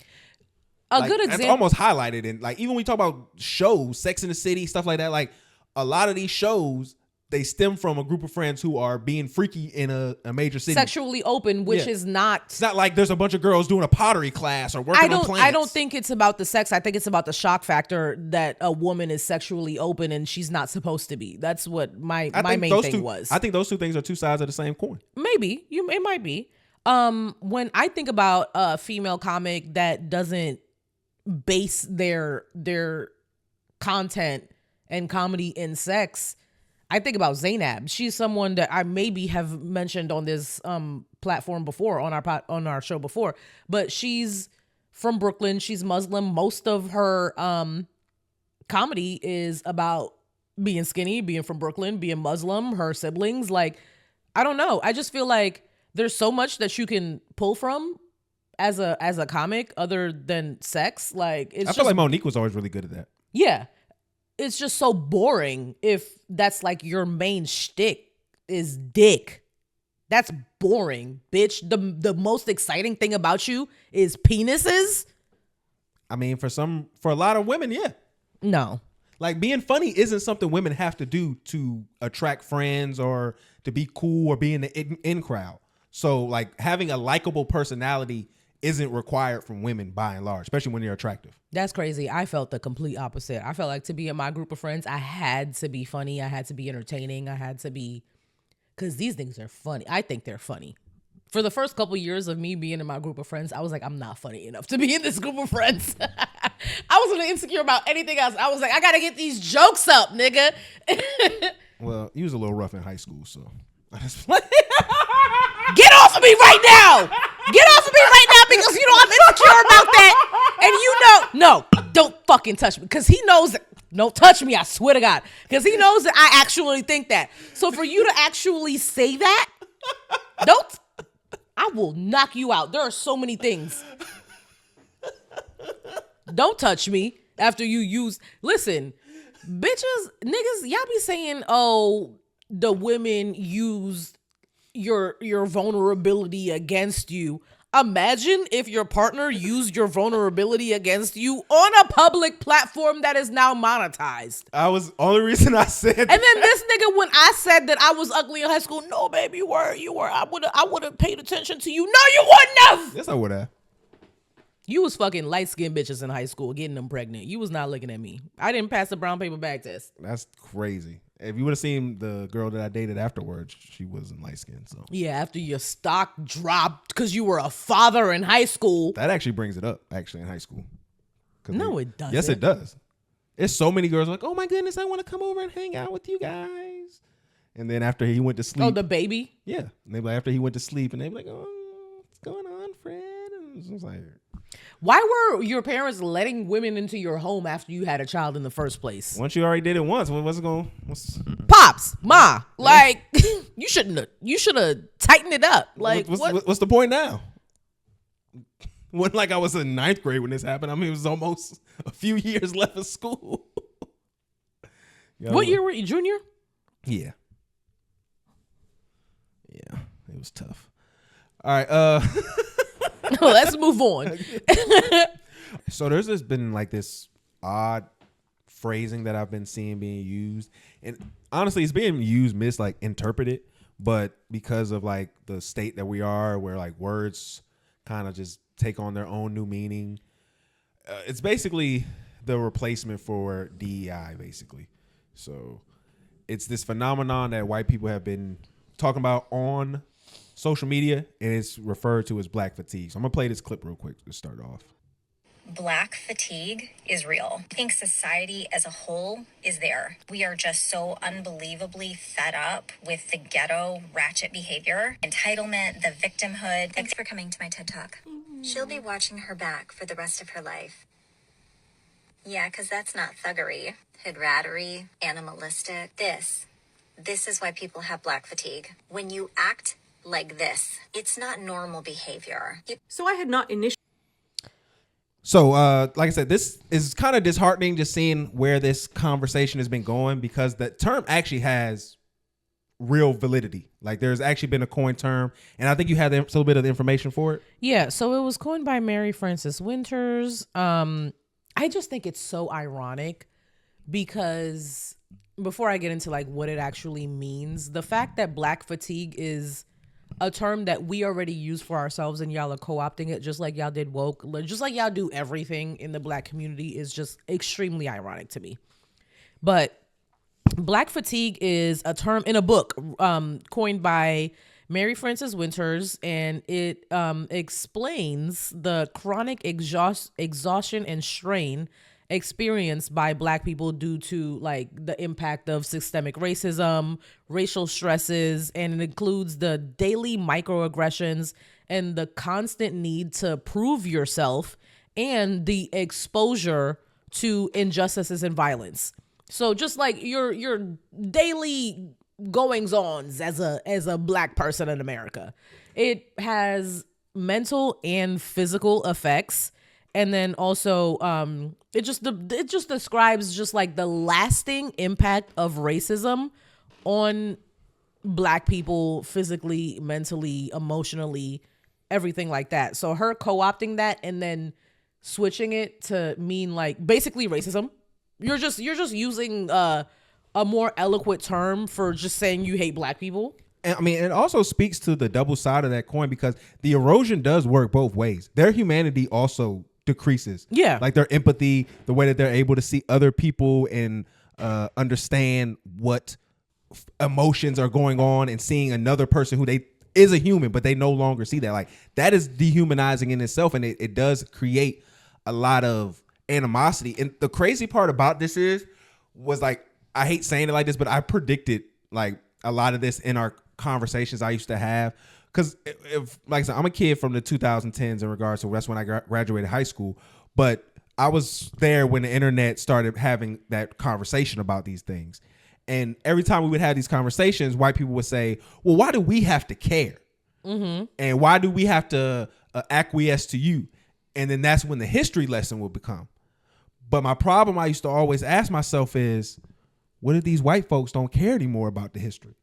A good example. That's almost highlighted in like even when we talk about shows, Sex in the City, stuff like that. Like a lot of these shows, they stem from a group of friends who are being freaky in a major city. Sexually open, which is not... It's not like there's a bunch of girls doing a pottery class or working on plants. I don't think it's about the sex. I think it's about the shock factor that a woman is sexually open and she's not supposed to be. That's what my main thing was. I think those two things are two sides of the same coin. Maybe. It might be. When I think about a female comic that doesn't base their content and comedy in sex... I think about Zainab. She's someone that I maybe have mentioned on this platform before, on our show before. But she's from Brooklyn. She's Muslim. Most of her comedy is about being skinny, being from Brooklyn, being Muslim, her siblings. Like, I don't know. I just feel like there's so much that you can pull from as a comic other than sex. Like, I feel like Monique was always really good at that. Yeah. It's just so boring if that's like your main shtick is dick. That's boring, bitch. The most exciting thing about you is penises. I mean, for a lot of women, yeah. No. Like being funny isn't something women have to do to attract friends or to be cool or be in the in crowd. So like having a likable personality isn't required from women by and large, especially when they're attractive. That's crazy. I felt the complete opposite. I felt like to be in my group of friends, I had to be funny. I had to be entertaining. I had to be, because these things are funny. I think they're funny. For the first couple years of me being in my group of friends, I was like, I'm not funny enough to be in this group of friends. I wasn't insecure about anything else. I was like, I got to get these jokes up, nigga. Well, you was a little rough in high school, so. Get off of me right now. Get off of me right now because you know I'm insecure about that. And you know, no, don't fucking touch me because he knows that. Don't touch me, I swear to God. Because he knows that I actually think that. So for you to actually say that, don't. I will knock you out. There are so many things. Don't touch me after you use. Listen, bitches, niggas, y'all be saying, oh, the women used your vulnerability against you. Imagine if your partner used your vulnerability against you on a public platform that is now monetized. I was only reason I said and then this nigga, when I said that I was ugly in high school, no, baby, you were. I would have paid attention to you. No, you wouldn't have. Yes, I would have. You was fucking light-skinned bitches in high school getting them pregnant. You was not looking at me. I didn't pass the brown paper bag test. That's crazy. If you would have seen the girl that I dated afterwards, she wasn't light-skinned. So yeah, after your stock dropped because you were a father in high school. That actually brings it up, actually, in high school. No, it doesn't. Yes, it does. It's so many girls like, oh my goodness, I want to come over and hang out with you guys. And then after he went to sleep. Oh, the baby? Yeah. And they like, after he went to sleep, and they be like, oh, what's going on, Fred? And it was like... Why were your parents letting women into your home after you had a child in the first place? Once you already did it once, what's it going? Pops, Ma, like you should have tightened it up. Like what's the point now? Wasn't like I was in 9th grade when this happened. I mean, it was almost a few years left of school. What year were you? Junior? Yeah. Yeah, it was tough. All right. Let's move on. So there's just been like this odd phrasing that I've been seeing being used, and honestly, it's being used interpreted, but because of like the state that we are, where like words kind of just take on their own new meaning. It's basically the replacement for DEI, basically. So it's this phenomenon that white people have been talking about on social media, and it's referred to as black fatigue. So I'm gonna play this clip real quick to start off. Black fatigue is real. I think society as a whole is there. We are just so unbelievably fed up with the ghetto ratchet behavior, entitlement, the victimhood. Thanks for coming to my TED Talk. She'll be watching her back for the rest of her life. Yeah, because that's not thuggery, hoodrattery, animalistic. This is why people have black fatigue. When you act like this, it's not normal behavior. So I had not initially. So, like I said, this is kind of disheartening just seeing where this conversation has been going, because the term actually has real validity. Like there's actually been a coined term, and I think you had a little bit of the information for it. Yeah, so it was coined by Mary Frances Winters. I just think it's so ironic because before I get into like what it actually means, the fact that black fatigue is a term that we already use for ourselves and y'all are co-opting it just like y'all did woke, just like y'all do everything in the black community, is just extremely ironic to me. But black fatigue is a term in a book coined by Mary Frances Winters, and it explains the chronic exhaustion and strain experienced by black people due to like the impact of systemic racism, racial stresses, and it includes the daily microaggressions and the constant need to prove yourself and the exposure to injustices and violence. So just like your daily goings-ons as a black person in America, it has mental and physical effects. And then also, it just describes just like the lasting impact of racism on black people physically, mentally, emotionally, everything like that. So her co-opting that and then switching it to mean like basically racism. You're just using a more eloquent term for just saying you hate black people. And I mean, it also speaks to the double side of that coin, because the erosion does work both ways. Their humanity also decreases. Yeah. Like their empathy, the way that they're able to see other people and understand what emotions are going on, and seeing another person who they is a human, but they no longer see that. Like that is dehumanizing in itself. And it does create a lot of animosity. And the crazy part about this was like, I hate saying it like this, but I predicted like a lot of this in our conversations I used to have. Because if, like I said, I'm a kid from the 2010s in regards to that's when I graduated high school. But I was there when the internet started having that conversation about these things. And every time we would have these conversations, white people would say, well, why do we have to care? And why do we have to acquiesce to you? And then that's when the history lesson will become. But my problem I used to always ask myself is, what if these white folks don't care anymore about the history?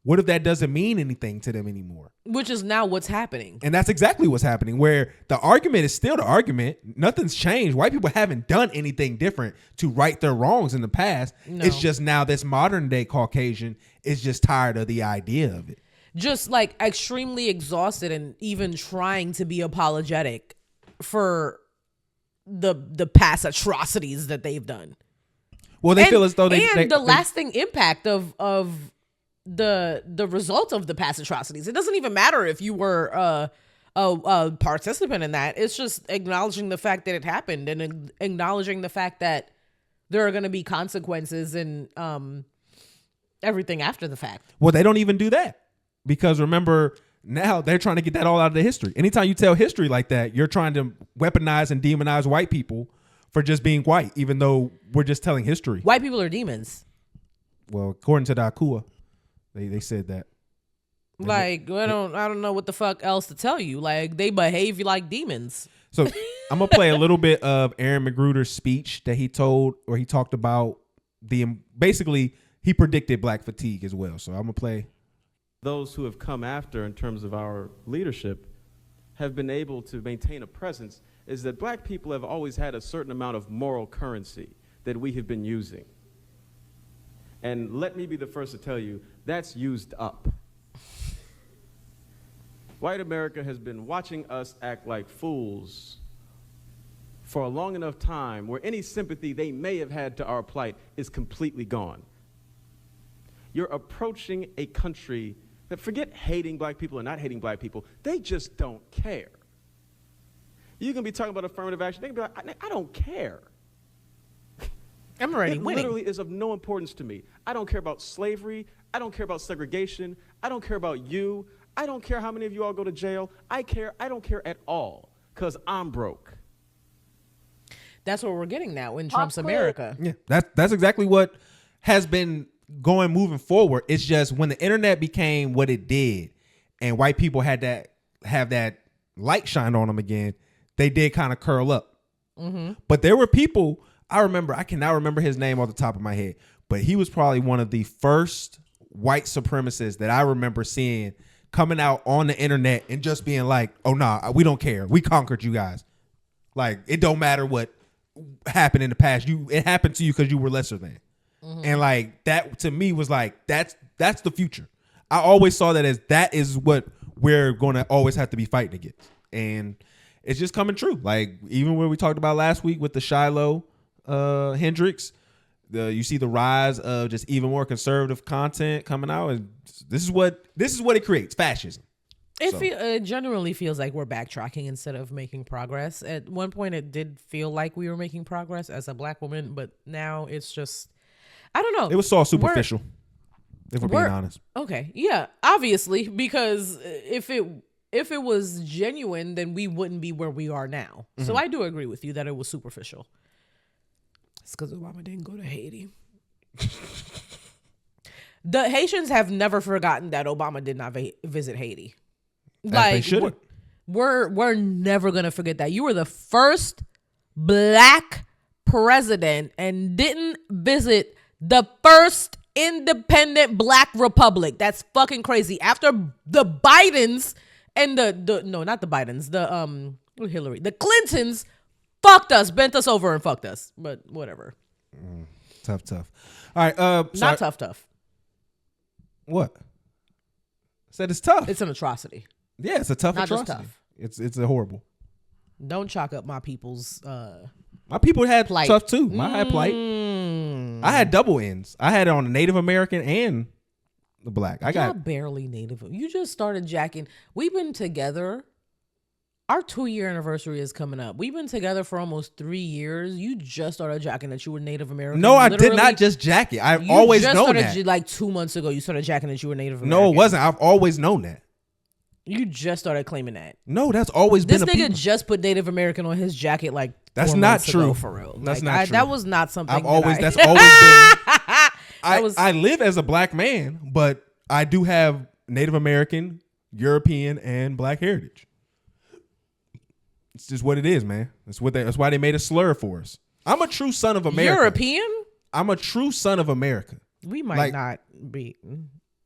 What if that doesn't mean anything to them anymore? Which is now what's happening. And that's exactly what's happening, where the argument is still the argument. Nothing's changed. White people haven't done anything different to right their wrongs in the past. No. It's just now this modern day Caucasian is just tired of the idea of it. Just like extremely exhausted and even trying to be apologetic for the past atrocities that they've done. Well, they feel as though they lasting impact of the result of the past atrocities. It doesn't even matter if you were a participant in that. It's just acknowledging the fact that it happened and acknowledging the fact that there are going to be consequences and everything after the fact. Well, they don't even do that, because remember, now they're trying to get that all out of the history. Anytime you tell history like that, you're trying to weaponize and demonize white people for just being white, even though we're just telling history. White people are demons. Well, according to the Akua, they said that. Like, I don't know what the fuck else to tell you. Like, they behave like demons. So I'm gonna play a little bit of Aaron McGruder's speech that he told, or he talked about basically he predicted black fatigue as well. So I'm gonna play. Those who have come after in terms of our leadership have been able to maintain a presence is that black people have always had a certain amount of moral currency that we have been using. And let me be the first to tell you, that's used up. White America has been watching us act like fools for a long enough time where any sympathy they may have had to our plight is completely gone. You're approaching a country that, forget hating black people or not hating black people, they just don't care. You can be talking about affirmative action, they can be like, I don't care. I'm already winning. It literally is of no importance to me. I don't care about slavery. I don't care about segregation. I don't care about you. I don't care how many of you all go to jail. I don't care at all, because I'm broke. That's what we're getting now in Trump's America. Yeah, that's exactly what has been going moving forward. It's just when the internet became what it did and white people had that have that light shine on them again, they did kind of curl up. Mm-hmm. But there were people, I cannot remember his name off the top of my head, but he was probably one of the first white supremacists that I remember seeing coming out on the internet and just being like, oh, nah, we don't care. We conquered you guys. Like, it don't matter what happened in the past. It happened to you because you were lesser than. Mm-hmm. And like, that to me was like, that's the future. I always saw that as that is what we're going to always have to be fighting against. And it's just coming true. Like, even when we talked about last week with the Shiloh Hendrix, you see the rise of just even more conservative content coming out, and this is what it creates: fascism. It generally feels like we're backtracking instead of making progress. At one point, it did feel like we were making progress as a black woman, but now it's just, I don't know. It was so superficial, if we're being honest. Okay, yeah, obviously, because if it was genuine, then we wouldn't be where we are now. Mm-hmm. So I do agree with you that it was superficial. It's because Obama didn't go to Haiti. The Haitians have never forgotten that Obama did not visit Haiti. Like, we're never gonna forget that. You were the first black president and didn't visit the first independent black republic. That's fucking crazy. After the Bidens and not the Bidens, Hillary, the Clintons fucked us, bent us over and fucked us. But whatever. Tough. All right. Not tough. What? I said it's tough. It's an atrocity. Yeah, it's a tough atrocity. Just tough. It's a horrible. Don't chalk up my people's my people had plight. Tough too. I had plight. I had double ends. I had it on the Native American and the black. I got barely Native. You just started jacking. We've been together. Our 2-year anniversary is coming up. We've been together for almost 3 years. You just started jacking that you were Native American. No, I did not just jack it. I've always known that. Like 2 months ago, you started jacking that you were Native American. No, it wasn't. I've always known that. You just started claiming that. No, that's always been. This nigga just put Native American on his jacket like that's not true. For real, that's not true. That was not something. That's always been. I live as a black man, but I do have Native American European and black heritage. It's just what it is, man. That's why they made a slur for us. I'm a true son of America. European? I'm a true son of America. We might not be.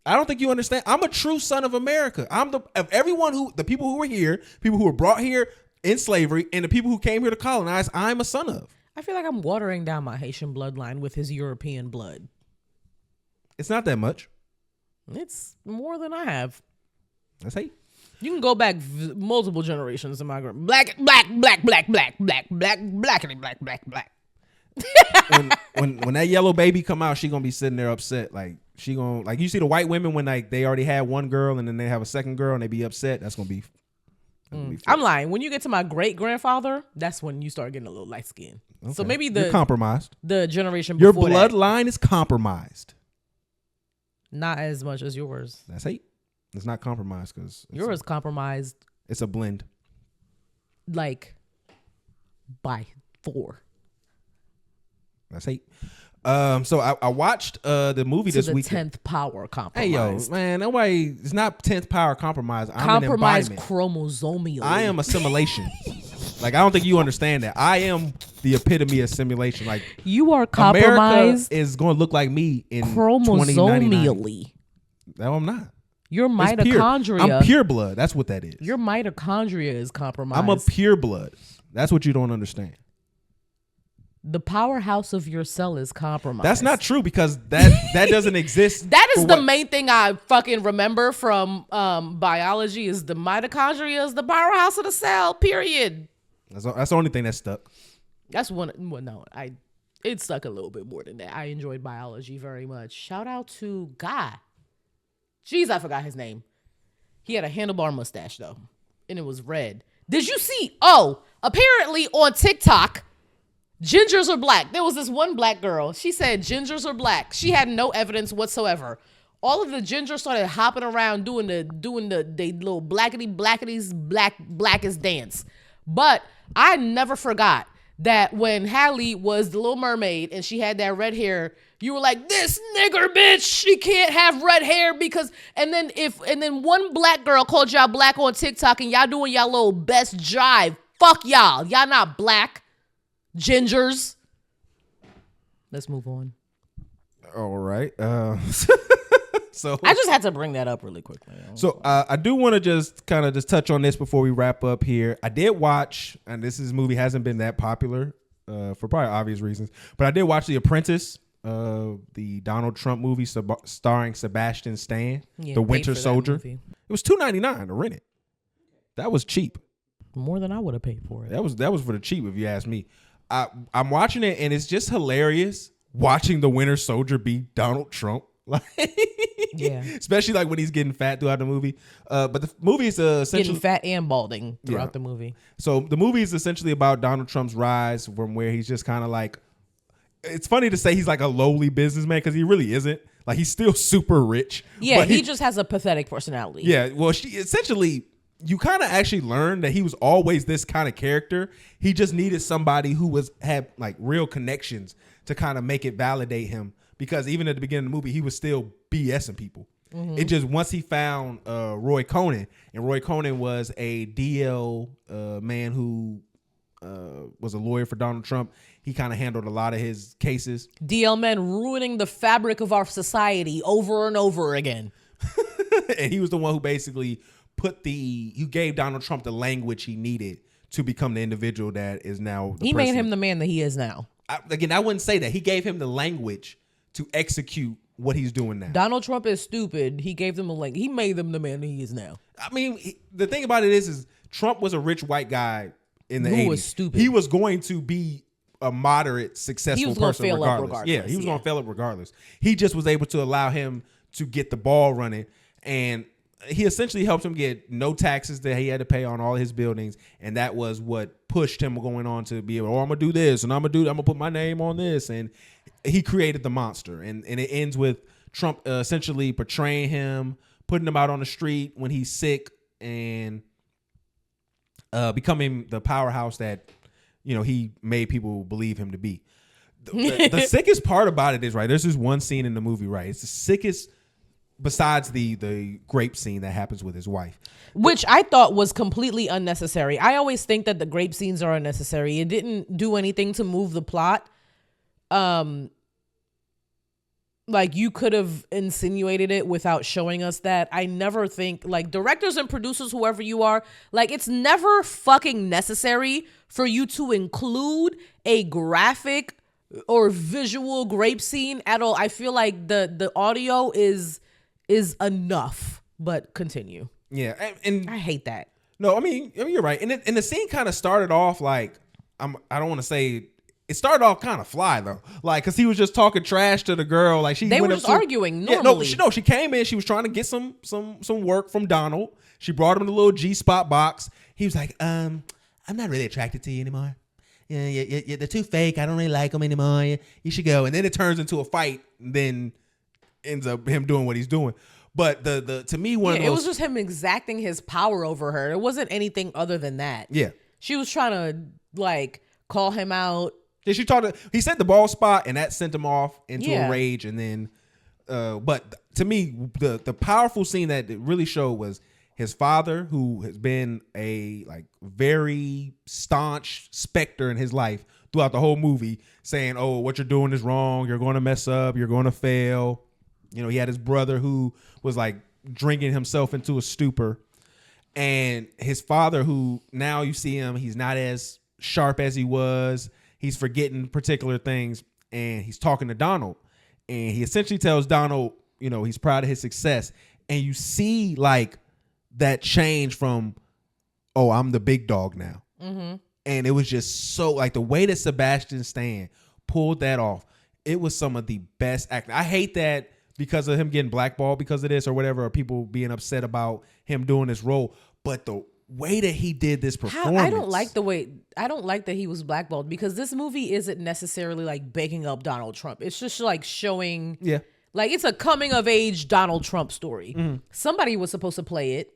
I don't think you understand. I'm a true son of America. I'm the people who were here, people who were brought here in slavery, and the people who came here to colonize, I'm a son of. I feel like I'm watering down my Haitian bloodline with his European blood. It's not that much. It's more than I have. That's hate. You can go back multiple generations in my group. Black. when that yellow baby come out, she gonna be sitting there upset. Like she gonna like you see the white women when like they already had one girl and then they have a second girl and they be upset. That's gonna be. I'm lying. When you get to my great grandfather, that's when you start getting a little light skin. Okay. So maybe you're compromised. The generation your before bloodline is compromised. Not as much as yours. That's hate. It's not compromised because yours compromised. It's a blend. Like by 4. That's hate. So I watched the movie this week. 10th power compromise. Hey yo, man, nobody. It's not 10th power compromise. I'm compromise an embodiment. chromosomially. I am assimilation. Like I don't think you understand that. I am the epitome of assimilation. Like you are compromised. America is going to look like me in chromosomially. No, I'm not. Your mitochondria. I'm pure blood. That's what that is. Your mitochondria is compromised. I'm a pure blood. That's what you don't understand. The powerhouse of your cell is compromised. That's not true because that doesn't exist. That is the main thing I fucking remember from biology is the mitochondria is the powerhouse of the cell, period. That's the only thing that stuck. That's one. Well, no, it stuck a little bit more than that. I enjoyed biology very much. Shout out to Guy. Jeez, I forgot his name. He had a handlebar mustache though, and it was red. Did you see? Oh, apparently on TikTok, gingers are black. There was this one black girl. She said gingers are black. She had no evidence whatsoever. All of the gingers started hopping around doing the little blackest dance. But I never forgot that when Halle was the Little Mermaid and she had that red hair, you were like, this nigger bitch, she can't have red hair because, and then one black girl called y'all black on TikTok and y'all doing y'all little best jive. Fuck y'all. Y'all not black. Gingers. Let's move on. All right. So I just had to bring that up really quickly. So I do want to just kind of just touch on this before we wrap up here. I did watch, and this movie hasn't been that popular for probably obvious reasons, but I did watch The Apprentice, the Donald Trump movie starring Sebastian Stan, the Winter Soldier. It was $2.99 to rent it. That was cheap. More than I would have paid for it. That was for the cheap, if you ask me. I'm watching it, and it's just hilarious watching the Winter Soldier be Donald Trump. Like, yeah, especially like when he's getting fat throughout the movie. But the movie is essentially getting fat and balding throughout the movie. So the movie is essentially about Donald Trump's rise from where he's just kind of like. It's funny to say he's like a lowly businessman because he really isn't. Like he's still super rich. Yeah, but he just has a pathetic personality. Yeah, well, essentially. You kind of actually learned that he was always this kind of character. He just needed somebody who had like real connections to kind of make it validate him. Because even at the beginning of the movie, he was still BSing people. Mm-hmm. It just once he found Roy Cohn, and Roy Cohn was a DL man who was a lawyer for Donald Trump. He kind of handled a lot of his cases. DL men ruining the fabric of our society over and over again. And he was the one who basically you gave Donald Trump the language he needed to become the individual that is now. He made him the man that he is now. I wouldn't say that. He gave him the language to execute what he's doing now. Donald Trump is stupid. He gave them a language. He made them the man that he is now. I mean, the thing about it is Trump was a rich white guy in the 80s. Who was stupid. He was going to be a moderate, successful person regardless. Yeah, he was going to fail up regardless. He just was able to allow him to get the ball running, and he essentially helped him get no taxes that he had to pay on all his buildings, and that was what pushed him going on to be able, I'm gonna do this, and I'm gonna put my name on this, and he created the monster, and it ends with Trump essentially portraying him, putting him out on the street when he's sick, and becoming the powerhouse that he made people believe him to be. The sickest part about it is, right, there's this one scene in the movie, right, it's the sickest besides the grape scene that happens with his wife, which I thought was completely unnecessary. I always think that the grape scenes are unnecessary. It didn't do anything to move the plot. Like, you could have insinuated it without showing us that. I never think, like, directors and producers, whoever you are, like, it's never fucking necessary for you to include a graphic or visual grape scene at all. I feel like the audio is enough, but continue. Yeah, and I hate that. No, I mean you're right. And the scene kind of started off like, I don't want to say, it started off kind of fly though, like, because he was just talking trash to the girl. Like, they were just arguing normally. Yeah, she came in. She was trying to get some work from Donald. She brought him the little G-spot box. He was like, I'm not really attracted to you anymore. Yeah, they're too fake. I don't really like them anymore. You should go. And then it turns into a fight. And then ends up him doing what he's doing. But the to me, it was just him exacting his power over her. It wasn't anything other than that. Yeah, she was trying to like call him out. Yeah, he said the ball spot, and that sent him off into a rage. And then, but to me, the powerful scene that it really showed was his father, who has been a like very staunch specter in his life throughout the whole movie, saying, "Oh, what you're doing is wrong. You're going to mess up. You're going to fail." You know, he had his brother who was like drinking himself into a stupor, and his father, who now you see him, he's not as sharp as he was. He's forgetting particular things, and he's talking to Donald, and he essentially tells Donald, you know, he's proud of his success. And you see like that change from, oh, I'm the big dog now. Mm-hmm. And it was just so like the way that Sebastian Stan pulled that off. It was some of the best acting. I hate that because of him getting blackballed because of this or whatever, or people being upset about him doing this role. But the way that he did this performance, I don't like that he was blackballed, because this movie isn't necessarily like baking up Donald Trump. It's just like showing, like, it's a coming of age Donald Trump story. Mm-hmm. Somebody was supposed to play it.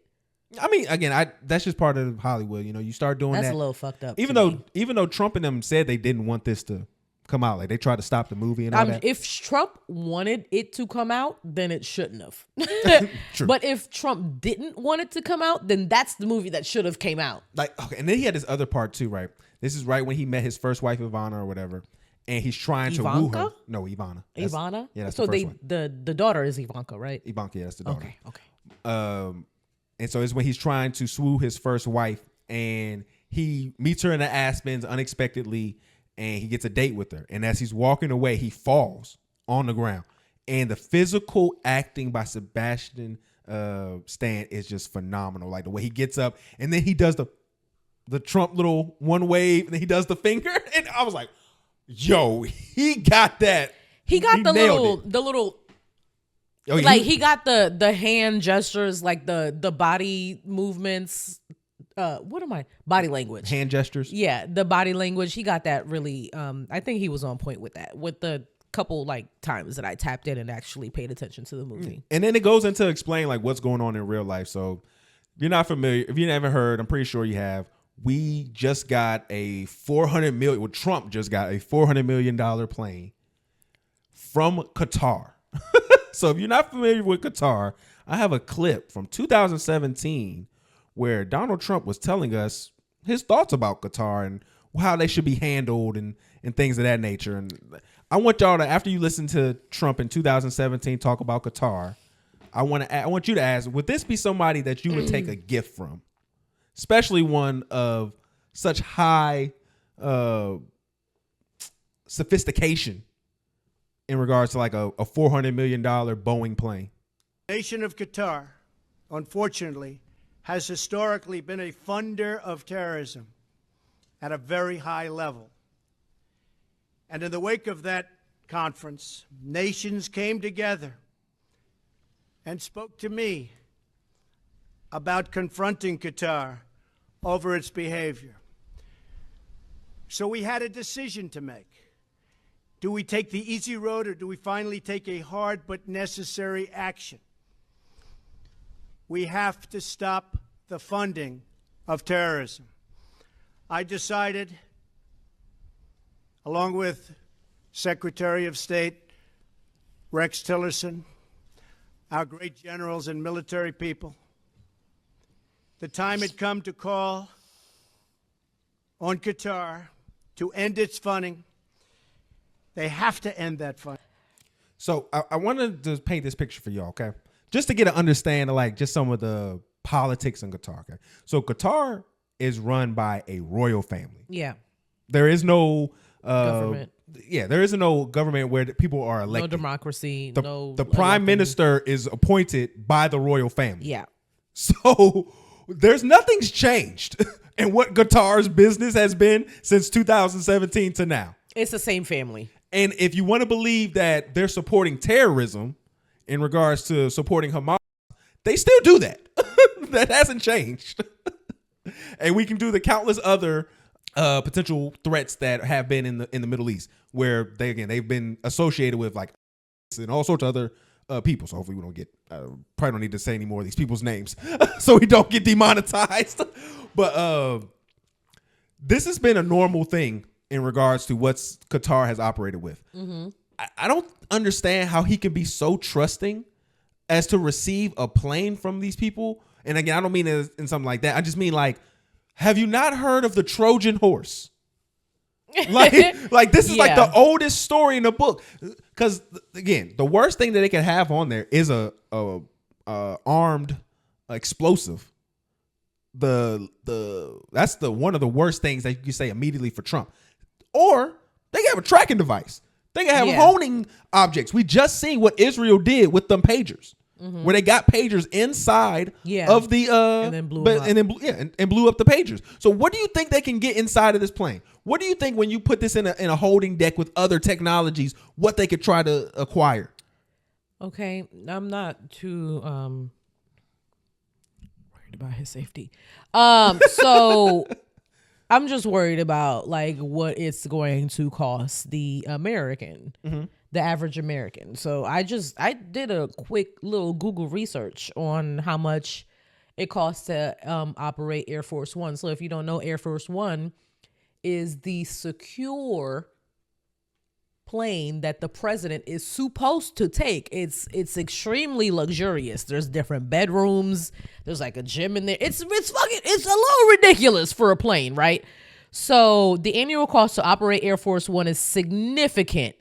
I mean, again, that's just part of Hollywood. You know, you start doing that. That's a little fucked up. Even though Trump and them said they didn't want this to come out, like they tried to stop the movie and all that. If Trump wanted it to come out, then it shouldn't have. True. But if Trump didn't want it to come out, then that's the movie that should have came out. Like, okay, and then he had this other part too, right? This is right when he met his first wife, Ivana or whatever, and he's trying to woo her. No, Ivana. Ivana? Yeah, that's so the first one. The daughter is Ivanka, right? Ivanka, yeah, that's the daughter. Okay. And so it's when he's trying to swoo his first wife, and he meets her in the Aspens unexpectedly, and he gets a date with her. And as he's walking away, he falls on the ground. And the physical acting by Sebastian Stan is just phenomenal. Like the way he gets up, and then he does the Trump little one wave, and then he does the finger. And I was like, yo, he got that. He got the little. Oh, yeah, like he got the hand gestures, like the body movements. Body language, hand gestures. Yeah, the body language. He got that really. I think he was on point with that. With the couple like times that I tapped in and actually paid attention to the movie. And then it goes into explain like what's going on in real life. So if you're not familiar, if you never heard, I'm pretty sure you have. We just got a $400 million. Well, Trump just got a $400 million plane from Qatar. So if you're not familiar with Qatar, I have a clip from 2017 where Donald Trump was telling us his thoughts about Qatar and how they should be handled and things of that nature. And I want y'all to, after you listen to Trump in 2017 talk about Qatar, I want you to ask, would this be somebody that you would take a gift from? Especially one of such high sophistication in regards to like a $400 million Boeing plane. The nation of Qatar, unfortunately, has historically been a funder of terrorism at a very high level. And in the wake of that conference, nations came together and spoke to me about confronting Qatar over its behavior. So we had a decision to make. Do we take the easy road, or do we finally take a hard but necessary action? We have to stop the funding of terrorism. I decided, along with Secretary of State Rex Tillerson, our great generals and military people. The time had come to call on Qatar to end its funding. They have to end that funding. So I wanted to paint this picture for y'all, okay? Just to get an understanding of like just some of the politics in Qatar, okay? So Qatar is run by a royal family. Yeah. There is no government. Yeah, there isn't no government where people are elected. No democracy. The prime minister is appointed by the royal family. Yeah. So nothing's changed in what Qatar's business has been since 2017 to now. It's the same family. And if you want to believe that they're supporting terrorism in regards to supporting Hamas, they still do that. That hasn't changed. And we can do the countless other potential threats that have been in the Middle East, where they've been associated with like and all sorts of other people. So hopefully we don't get probably don't need to say any more of these people's names so we don't get demonetized. But this has been a normal thing in regards to what Qatar has operated with. Mm-hmm. I don't understand how he can be so trusting as to receive a plane from these people. And again, I don't mean it in something like that. I just mean like, have you not heard of the Trojan horse? Like this is like the oldest story in the book. Because again, the worst thing that they can have on there is a armed explosive. That's one of the worst things that you can say immediately for Trump. Or they can have a tracking device. They can have honing objects. We just seen what Israel did with them pagers. Mm-hmm. Where they got pagers inside of the and then blew up the pagers. So what do you think they can get inside of this plane? What do you think when you put this in a holding deck with other technologies, what they could try to acquire? Okay, I'm not too worried about his safety. So I'm just worried about like what it's going to cost the American. Mm-hmm. The average American. So I did a quick little Google research on how much it costs to operate Air Force One. So if you don't know, Air Force One is the secure plane that the president is supposed to take. It's extremely luxurious. There's different bedrooms. There's like a gym in there. It's a little ridiculous for a plane, right? So the annual cost to operate Air Force One is significant.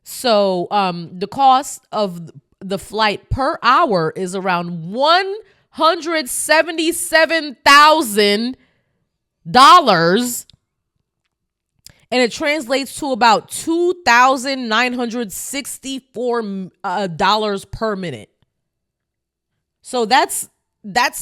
So the cost of the flight per hour is around $177,000, and it translates to about $2,964 per minute. So that's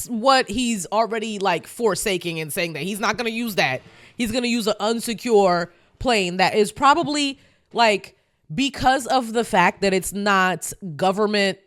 what he's already like forsaking and saying that he's not going to use that. He's going to use an unsecure plane that is probably like, because of the fact that it's not government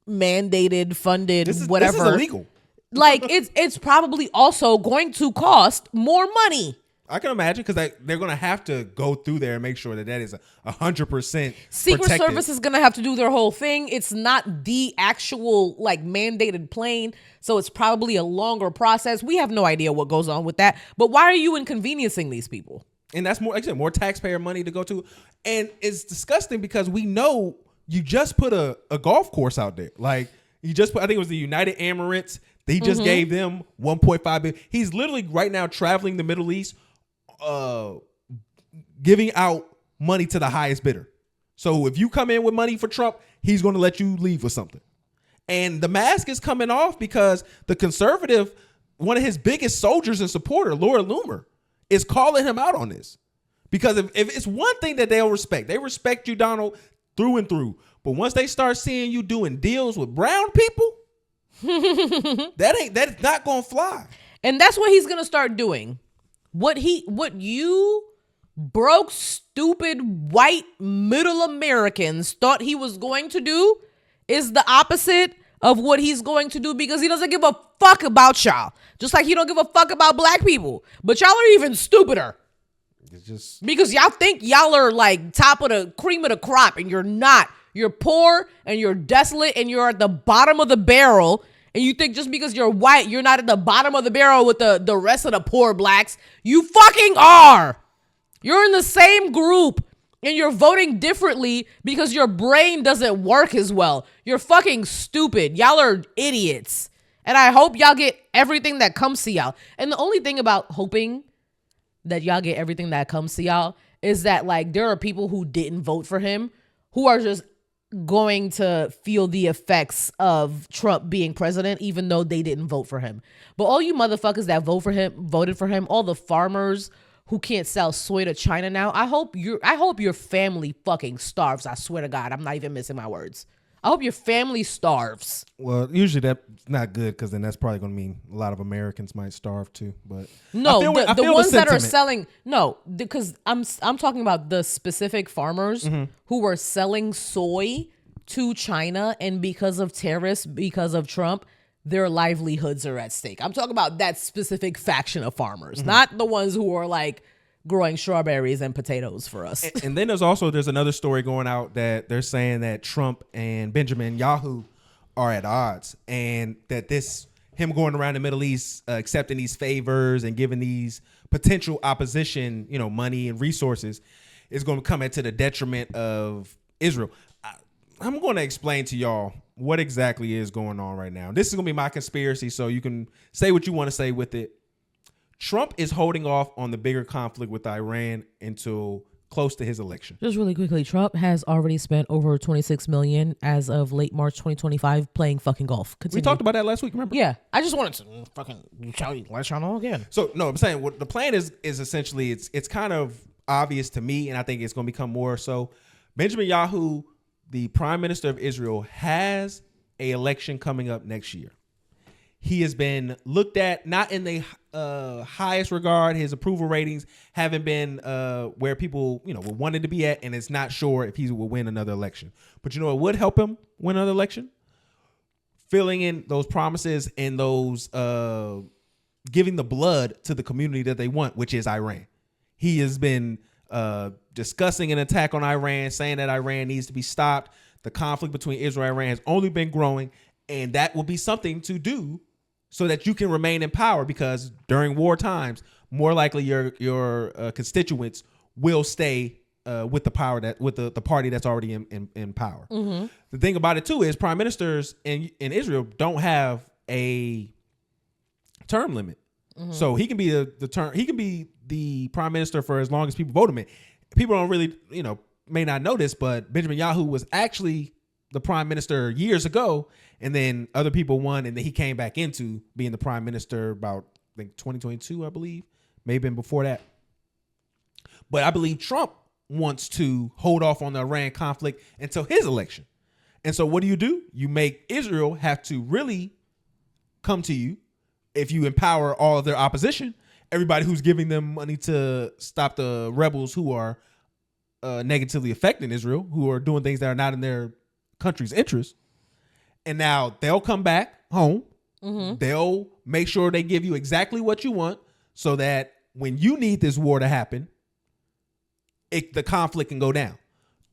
mandated, funded, whatever. This is illegal. Like it's probably also going to cost more money. I can imagine because they're going to have to go through there and make sure that is 100% Secret protected. Service is going to have to do their whole thing. It's not the actual like mandated plane, so it's probably a longer process. We have no idea what goes on with that. But why are you inconveniencing these people? And that's more, like I said, more taxpayer money to go to. And it's disgusting because we know you just put a golf course out there. Like you just put, I think it was the United Emirates. He just gave them $1.5 billion. He's literally right now traveling the Middle East, giving out money to the highest bidder. So if you come in with money for Trump, he's going to let you leave with something. And the mask is coming off because the conservative, one of his biggest soldiers and supporter, Laura Loomer, is calling him out on this. Because if it's one thing that they'll respect, they respect you, Donald, through and through. But once they start seeing you doing deals with brown people, that's not gonna fly. And that's what he's gonna start doing. What you broke, stupid, white, middle Americans thought he was going to do is the opposite of what he's going to do, because he doesn't give a fuck about y'all. Just like he don't give a fuck about black people. But y'all are even stupider. It's just because y'all think y'all are like top of the cream of the crop, and you're not. You're poor and you're desolate and you're at the bottom of the barrel. And you think just because you're white, you're not at the bottom of the barrel with the rest of the poor blacks. You fucking are. You're in the same group And you're voting differently because your brain doesn't work as well. You're fucking stupid. Y'all are idiots. And I hope y'all get everything that comes to y'all. And the only thing about hoping that y'all get everything that comes to y'all is that, like, there are people who didn't vote for him who are just going to feel the effects of Trump being president, even though they didn't vote for him. But all you motherfuckers that voted for him, all the farmers who can't sell soy to China now, I hope your family fucking starves. I swear to God, I'm not even missing my words. I hope your family starves. Well, usually that's not good because then that's probably going to mean a lot of Americans might starve too. But no, the ones that are selling, no, because I'm talking about the specific farmers who were selling soy to China, and because of tariffs, because of Trump, their livelihoods are at stake. I'm talking about that specific faction of farmers, not the ones who are like growing strawberries and potatoes for us. And then there's another story going out that they're saying that Trump and Benjamin Yahoo are at odds, and that him going around the Middle East accepting these favors and giving these potential opposition, money and resources, is going to come into the detriment of Israel. I'm going to explain to y'all what exactly is going on right now. This is going to be my conspiracy, so you can say what you want to say with it. Trump is holding off on the bigger conflict with Iran until close to his election. Just really quickly, Trump has already spent over $26 million as of late March 2025 playing fucking golf. Continue. We talked about that last week, remember? Yeah. I just wanted to fucking let y'all know again. So, no, I'm saying what the plan is essentially, it's kind of obvious to me, and I think it's going to become more so. Benjamin Yahoo, the prime minister of Israel, has an election coming up next year. He has been looked at not in the highest regard. His approval ratings haven't been where people wanted to be at, and it's not sure if he will win another election. But what would help him win another election? Filling in those promises and those giving the blood to the community that they want, which is Iran. He has been discussing an attack on Iran, saying that Iran needs to be stopped. The conflict between Israel and Iran has only been growing, and that will be something to do so that you can remain in power, because during war times, more likely your constituents will stay with the power with the party that's already in power. Mm-hmm. The thing about it too is prime ministers in Israel don't have a term limit, so he can be the prime minister for as long as people vote him in. People don't really may not know this, but Benjamin Yahoo was actually the prime minister years ago, and then other people won, and then he came back into being the prime minister about, I think, 2022, I believe. Maybe been before that. But I believe Trump wants to hold off on the Iran conflict until his election. And so what do? You make Israel have to really come to you if you empower all of their opposition, everybody who's giving them money to stop the rebels who are negatively affecting Israel, who are doing things that are not in their country's interest. And now they'll come back home. Mm-hmm. They'll make sure they give you exactly what you want, so that when you need this war to happen, the conflict can go down.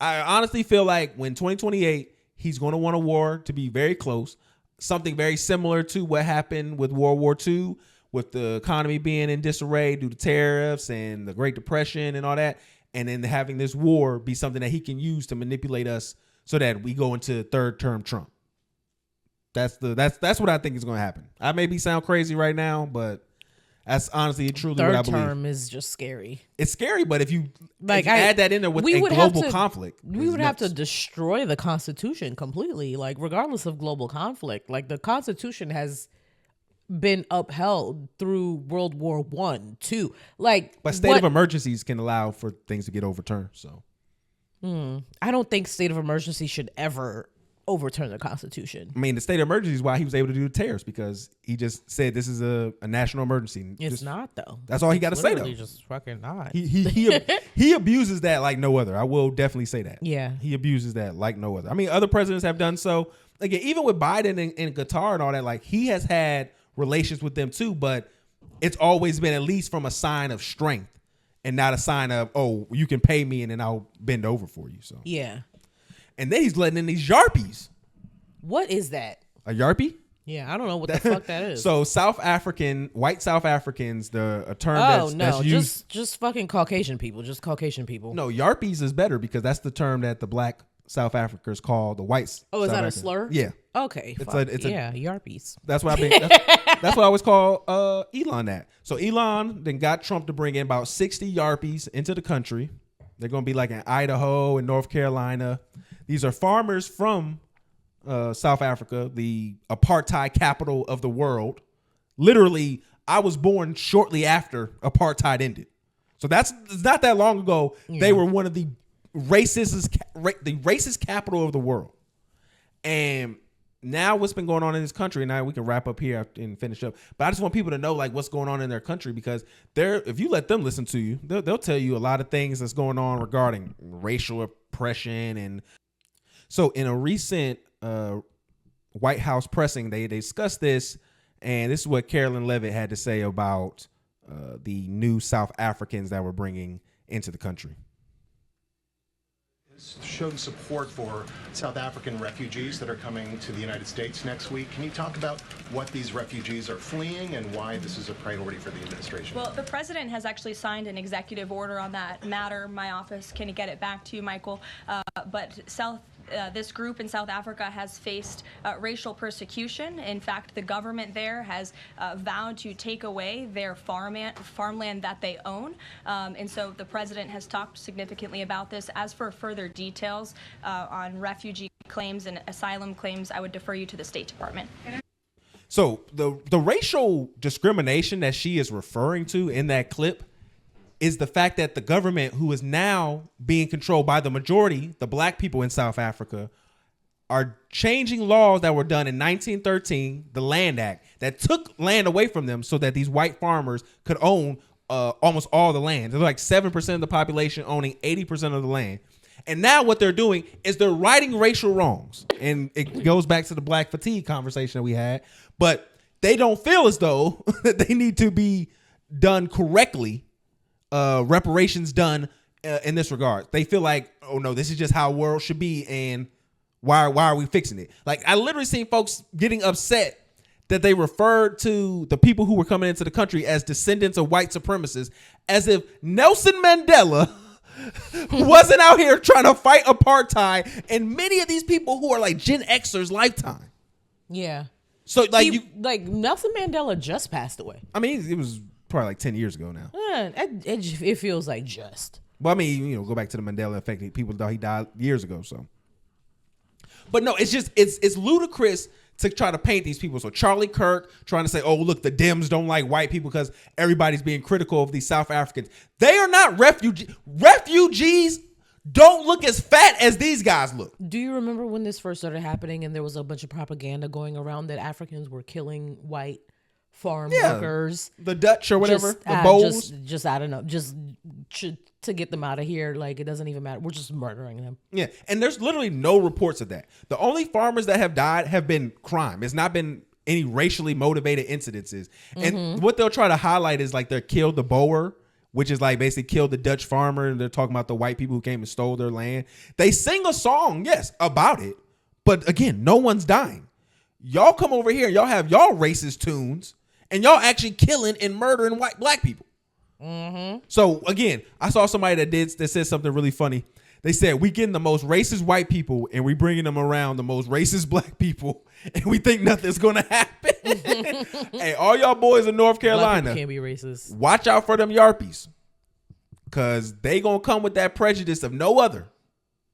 I honestly feel like when 2028, he's going to want a war to be very close, something very similar to what happened with World War II, with the economy being in disarray due to tariffs and the Great Depression and all that. And then having this war be something that he can use to manipulate us so that we go into third term Trump. That's what I think is going to happen. I maybe sound crazy right now, but that's honestly truly what I believe. Third term is just scary. It's scary, but if you add that in there with a global conflict, we would have to destroy the Constitution completely, like regardless of global conflict. Like the Constitution has been upheld through World War I, II. But state of emergencies can allow for things to get overturned. So I don't think state of emergency should ever overturn the Constitution. I mean, the state of emergency is why he was able to do the tariffs, because he just said this is a national emergency. It's not though. That's all he got to say though. Just fucking not. He abuses that like no other. I will definitely say that. Yeah, he abuses that like no other. I mean, other presidents have done so. Again, even with Biden and Qatar and all that, like he has had relations with them too, but it's always been at least from a sign of strength and not a sign of, oh, you can pay me and then I'll bend over for you. So yeah. And then he's letting in these Yarpies. What is that? A Yarpie? Yeah, I don't know what the fuck that is. So white South Africans, a term that's used. Just fucking Caucasian people. Just Caucasian people. No, Yarpies is better because that's the term that the black South Africans call the whites. Oh, is that a slur? Yeah. Okay. Yarpies. That's what that's what I always call Elon that. So Elon then got Trump to bring in about 60 Yarpies into the country. They're going to be like in Idaho and North Carolina. These are farmers from South Africa, the apartheid capital of the world. Literally, I was born shortly after apartheid ended. So it's not that long ago. Yeah. They were one of the racist capital of the world. And now what's been going on in this country, and now we can wrap up here and finish up. But I just want people to know like what's going on in their country, because if you let them listen to you, they'll tell you a lot of things that's going on regarding racial oppression. And so in a recent White House pressing, they discussed this, and this is what Carolyn Levitt had to say about the new South Africans that we're bringing into the country. Showed support for South African refugees that are coming to the United States next week. Can you talk about what these refugees are fleeing and why this is a priority for the administration? Well, the president has actually signed an executive order on that matter. My office can get it back to you, Michael. But this group in South Africa has faced racial persecution. In fact, the government there has vowed to take away their farmland that they own. And so the president has talked significantly about this. As for further details on refugee claims and asylum claims, I would defer you to the State Department. So the racial discrimination that she is referring to in that clip is the fact that the government, who is now being controlled by the majority, the black people in South Africa, are changing laws that were done in 1913, the Land Act, that took land away from them so that these white farmers could own almost all the land. There's like 7% of the population owning 80% of the land. And now what they're doing is they're righting racial wrongs. And it goes back to the black fatigue conversation that we had. But they don't feel as though that they need to be done correctly, reparations done in this regard. They feel like, oh no, this is just how the world should be, and why are we fixing it? Like, I literally seen folks getting upset that they referred to the people who were coming into the country as descendants of white supremacists, as if Nelson Mandela wasn't out here trying to fight apartheid, and many of these people who are like Gen Xers lifetime. Yeah. So like Nelson Mandela just passed away. I mean, it was probably like 10 years ago now. It feels like just. Well, I mean, go back to the Mandela effect. People thought he died years ago. So, but no, it's just it's ludicrous to try to paint these people. So Charlie Kirk trying to say, oh, look, the Dems don't like white people because everybody's being critical of these South Africans. They are not refugees. Refugees don't look as fat as these guys look. Do you remember when this first started happening and there was a bunch of propaganda going around that Africans were killing white farm workers? The Dutch or whatever, the Boers. Just I don't know, just to get them out of here. Like, it doesn't even matter. We're just murdering them. Yeah, and there's literally no reports of that. The only farmers that have died have been crime. It's not been any racially motivated incidences. And what they'll try to highlight is like they killed the Boer, which is like basically killed the Dutch farmer, and they're talking about the white people who came and stole their land. They sing a song, yes, about it, but again, no one's dying. Y'all come over here, y'all have y'all racist tunes, and y'all actually killing and murdering black people. So again, I saw somebody that said something really funny. They said, we getting the most racist white people and we bringing them around the most racist black people, and we think nothing's gonna happen. Hey, all y'all boys in North Carolina, can't be racist. Watch out for them Yarpies, cause they gonna come with that prejudice of no other.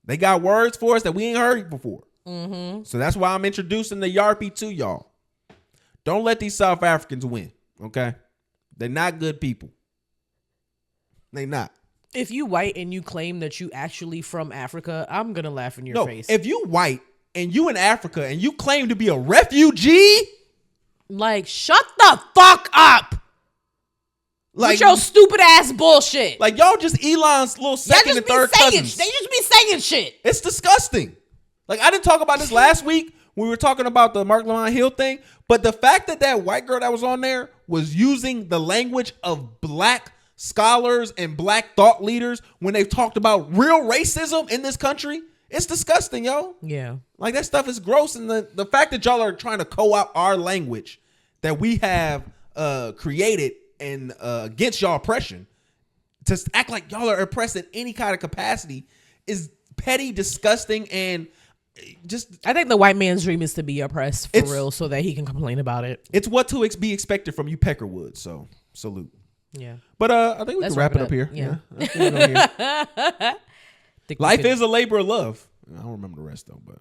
They got words for us that we ain't heard before. So that's why I'm introducing the Yarpie to y'all. Don't let these South Africans win, okay? They're not good people. They not. If you white and you claim that you actually from Africa, I'm gonna laugh in your face. If you white and you in Africa and you claim to be a refugee, like, shut the fuck up. Like, with your stupid ass bullshit. Like, y'all just Elon's little second and third cousins. They just be saying shit. It's disgusting. Like, I didn't talk about this last week. We were talking about the Mark Lamont Hill thing, but the fact that white girl that was on there was using the language of black scholars and black thought leaders when they've talked about real racism in this country It's disgusting, yo. Yeah. Like, that stuff is gross. And the fact that y'all are trying to co-opt our language that we have created and against y'all oppression to act like y'all are oppressed in any kind of capacity is petty, disgusting, and just... I think the white man's dream is to be oppressed for real so that he can complain about it. It's what to be expected from you Peckerwood, so salute. Yeah. But I think we can wrap it up here. Yeah. Life is a labor of love. I don't remember the rest though, but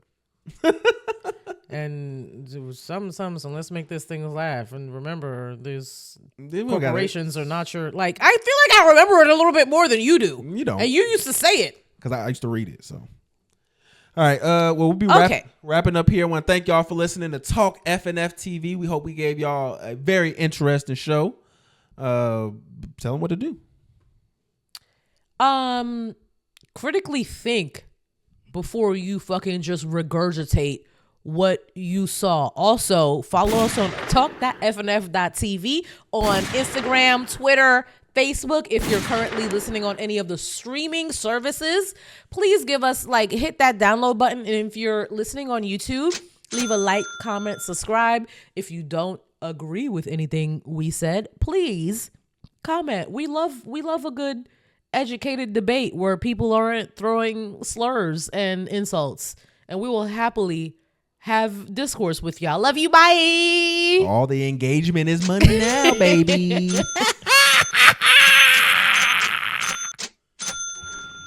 and it was something. So let's make this thing laugh. And remember, there's corporations are not your like. I feel like I remember it a little bit more than you do. You don't, and you used to say it because I used to read it. So, all right. Well, we'll be wrapping up here. I want to thank y'all for listening to Talk FNF TV. We hope we gave y'all a very interesting show. Tell them what to do. Critically think before you fucking just regurgitate what you saw. Also, follow us on talk.fnf.tv on Instagram, Twitter, Facebook. If you're currently listening on any of the streaming services, please give us hit that download button. And if you're listening on YouTube, leave a like, comment, subscribe. If you don't agree with anything we said, please comment. We love a good educated debate where people aren't throwing slurs and insults, and we will happily have discourse with y'all. Love you. Bye. All the engagement is money now, baby.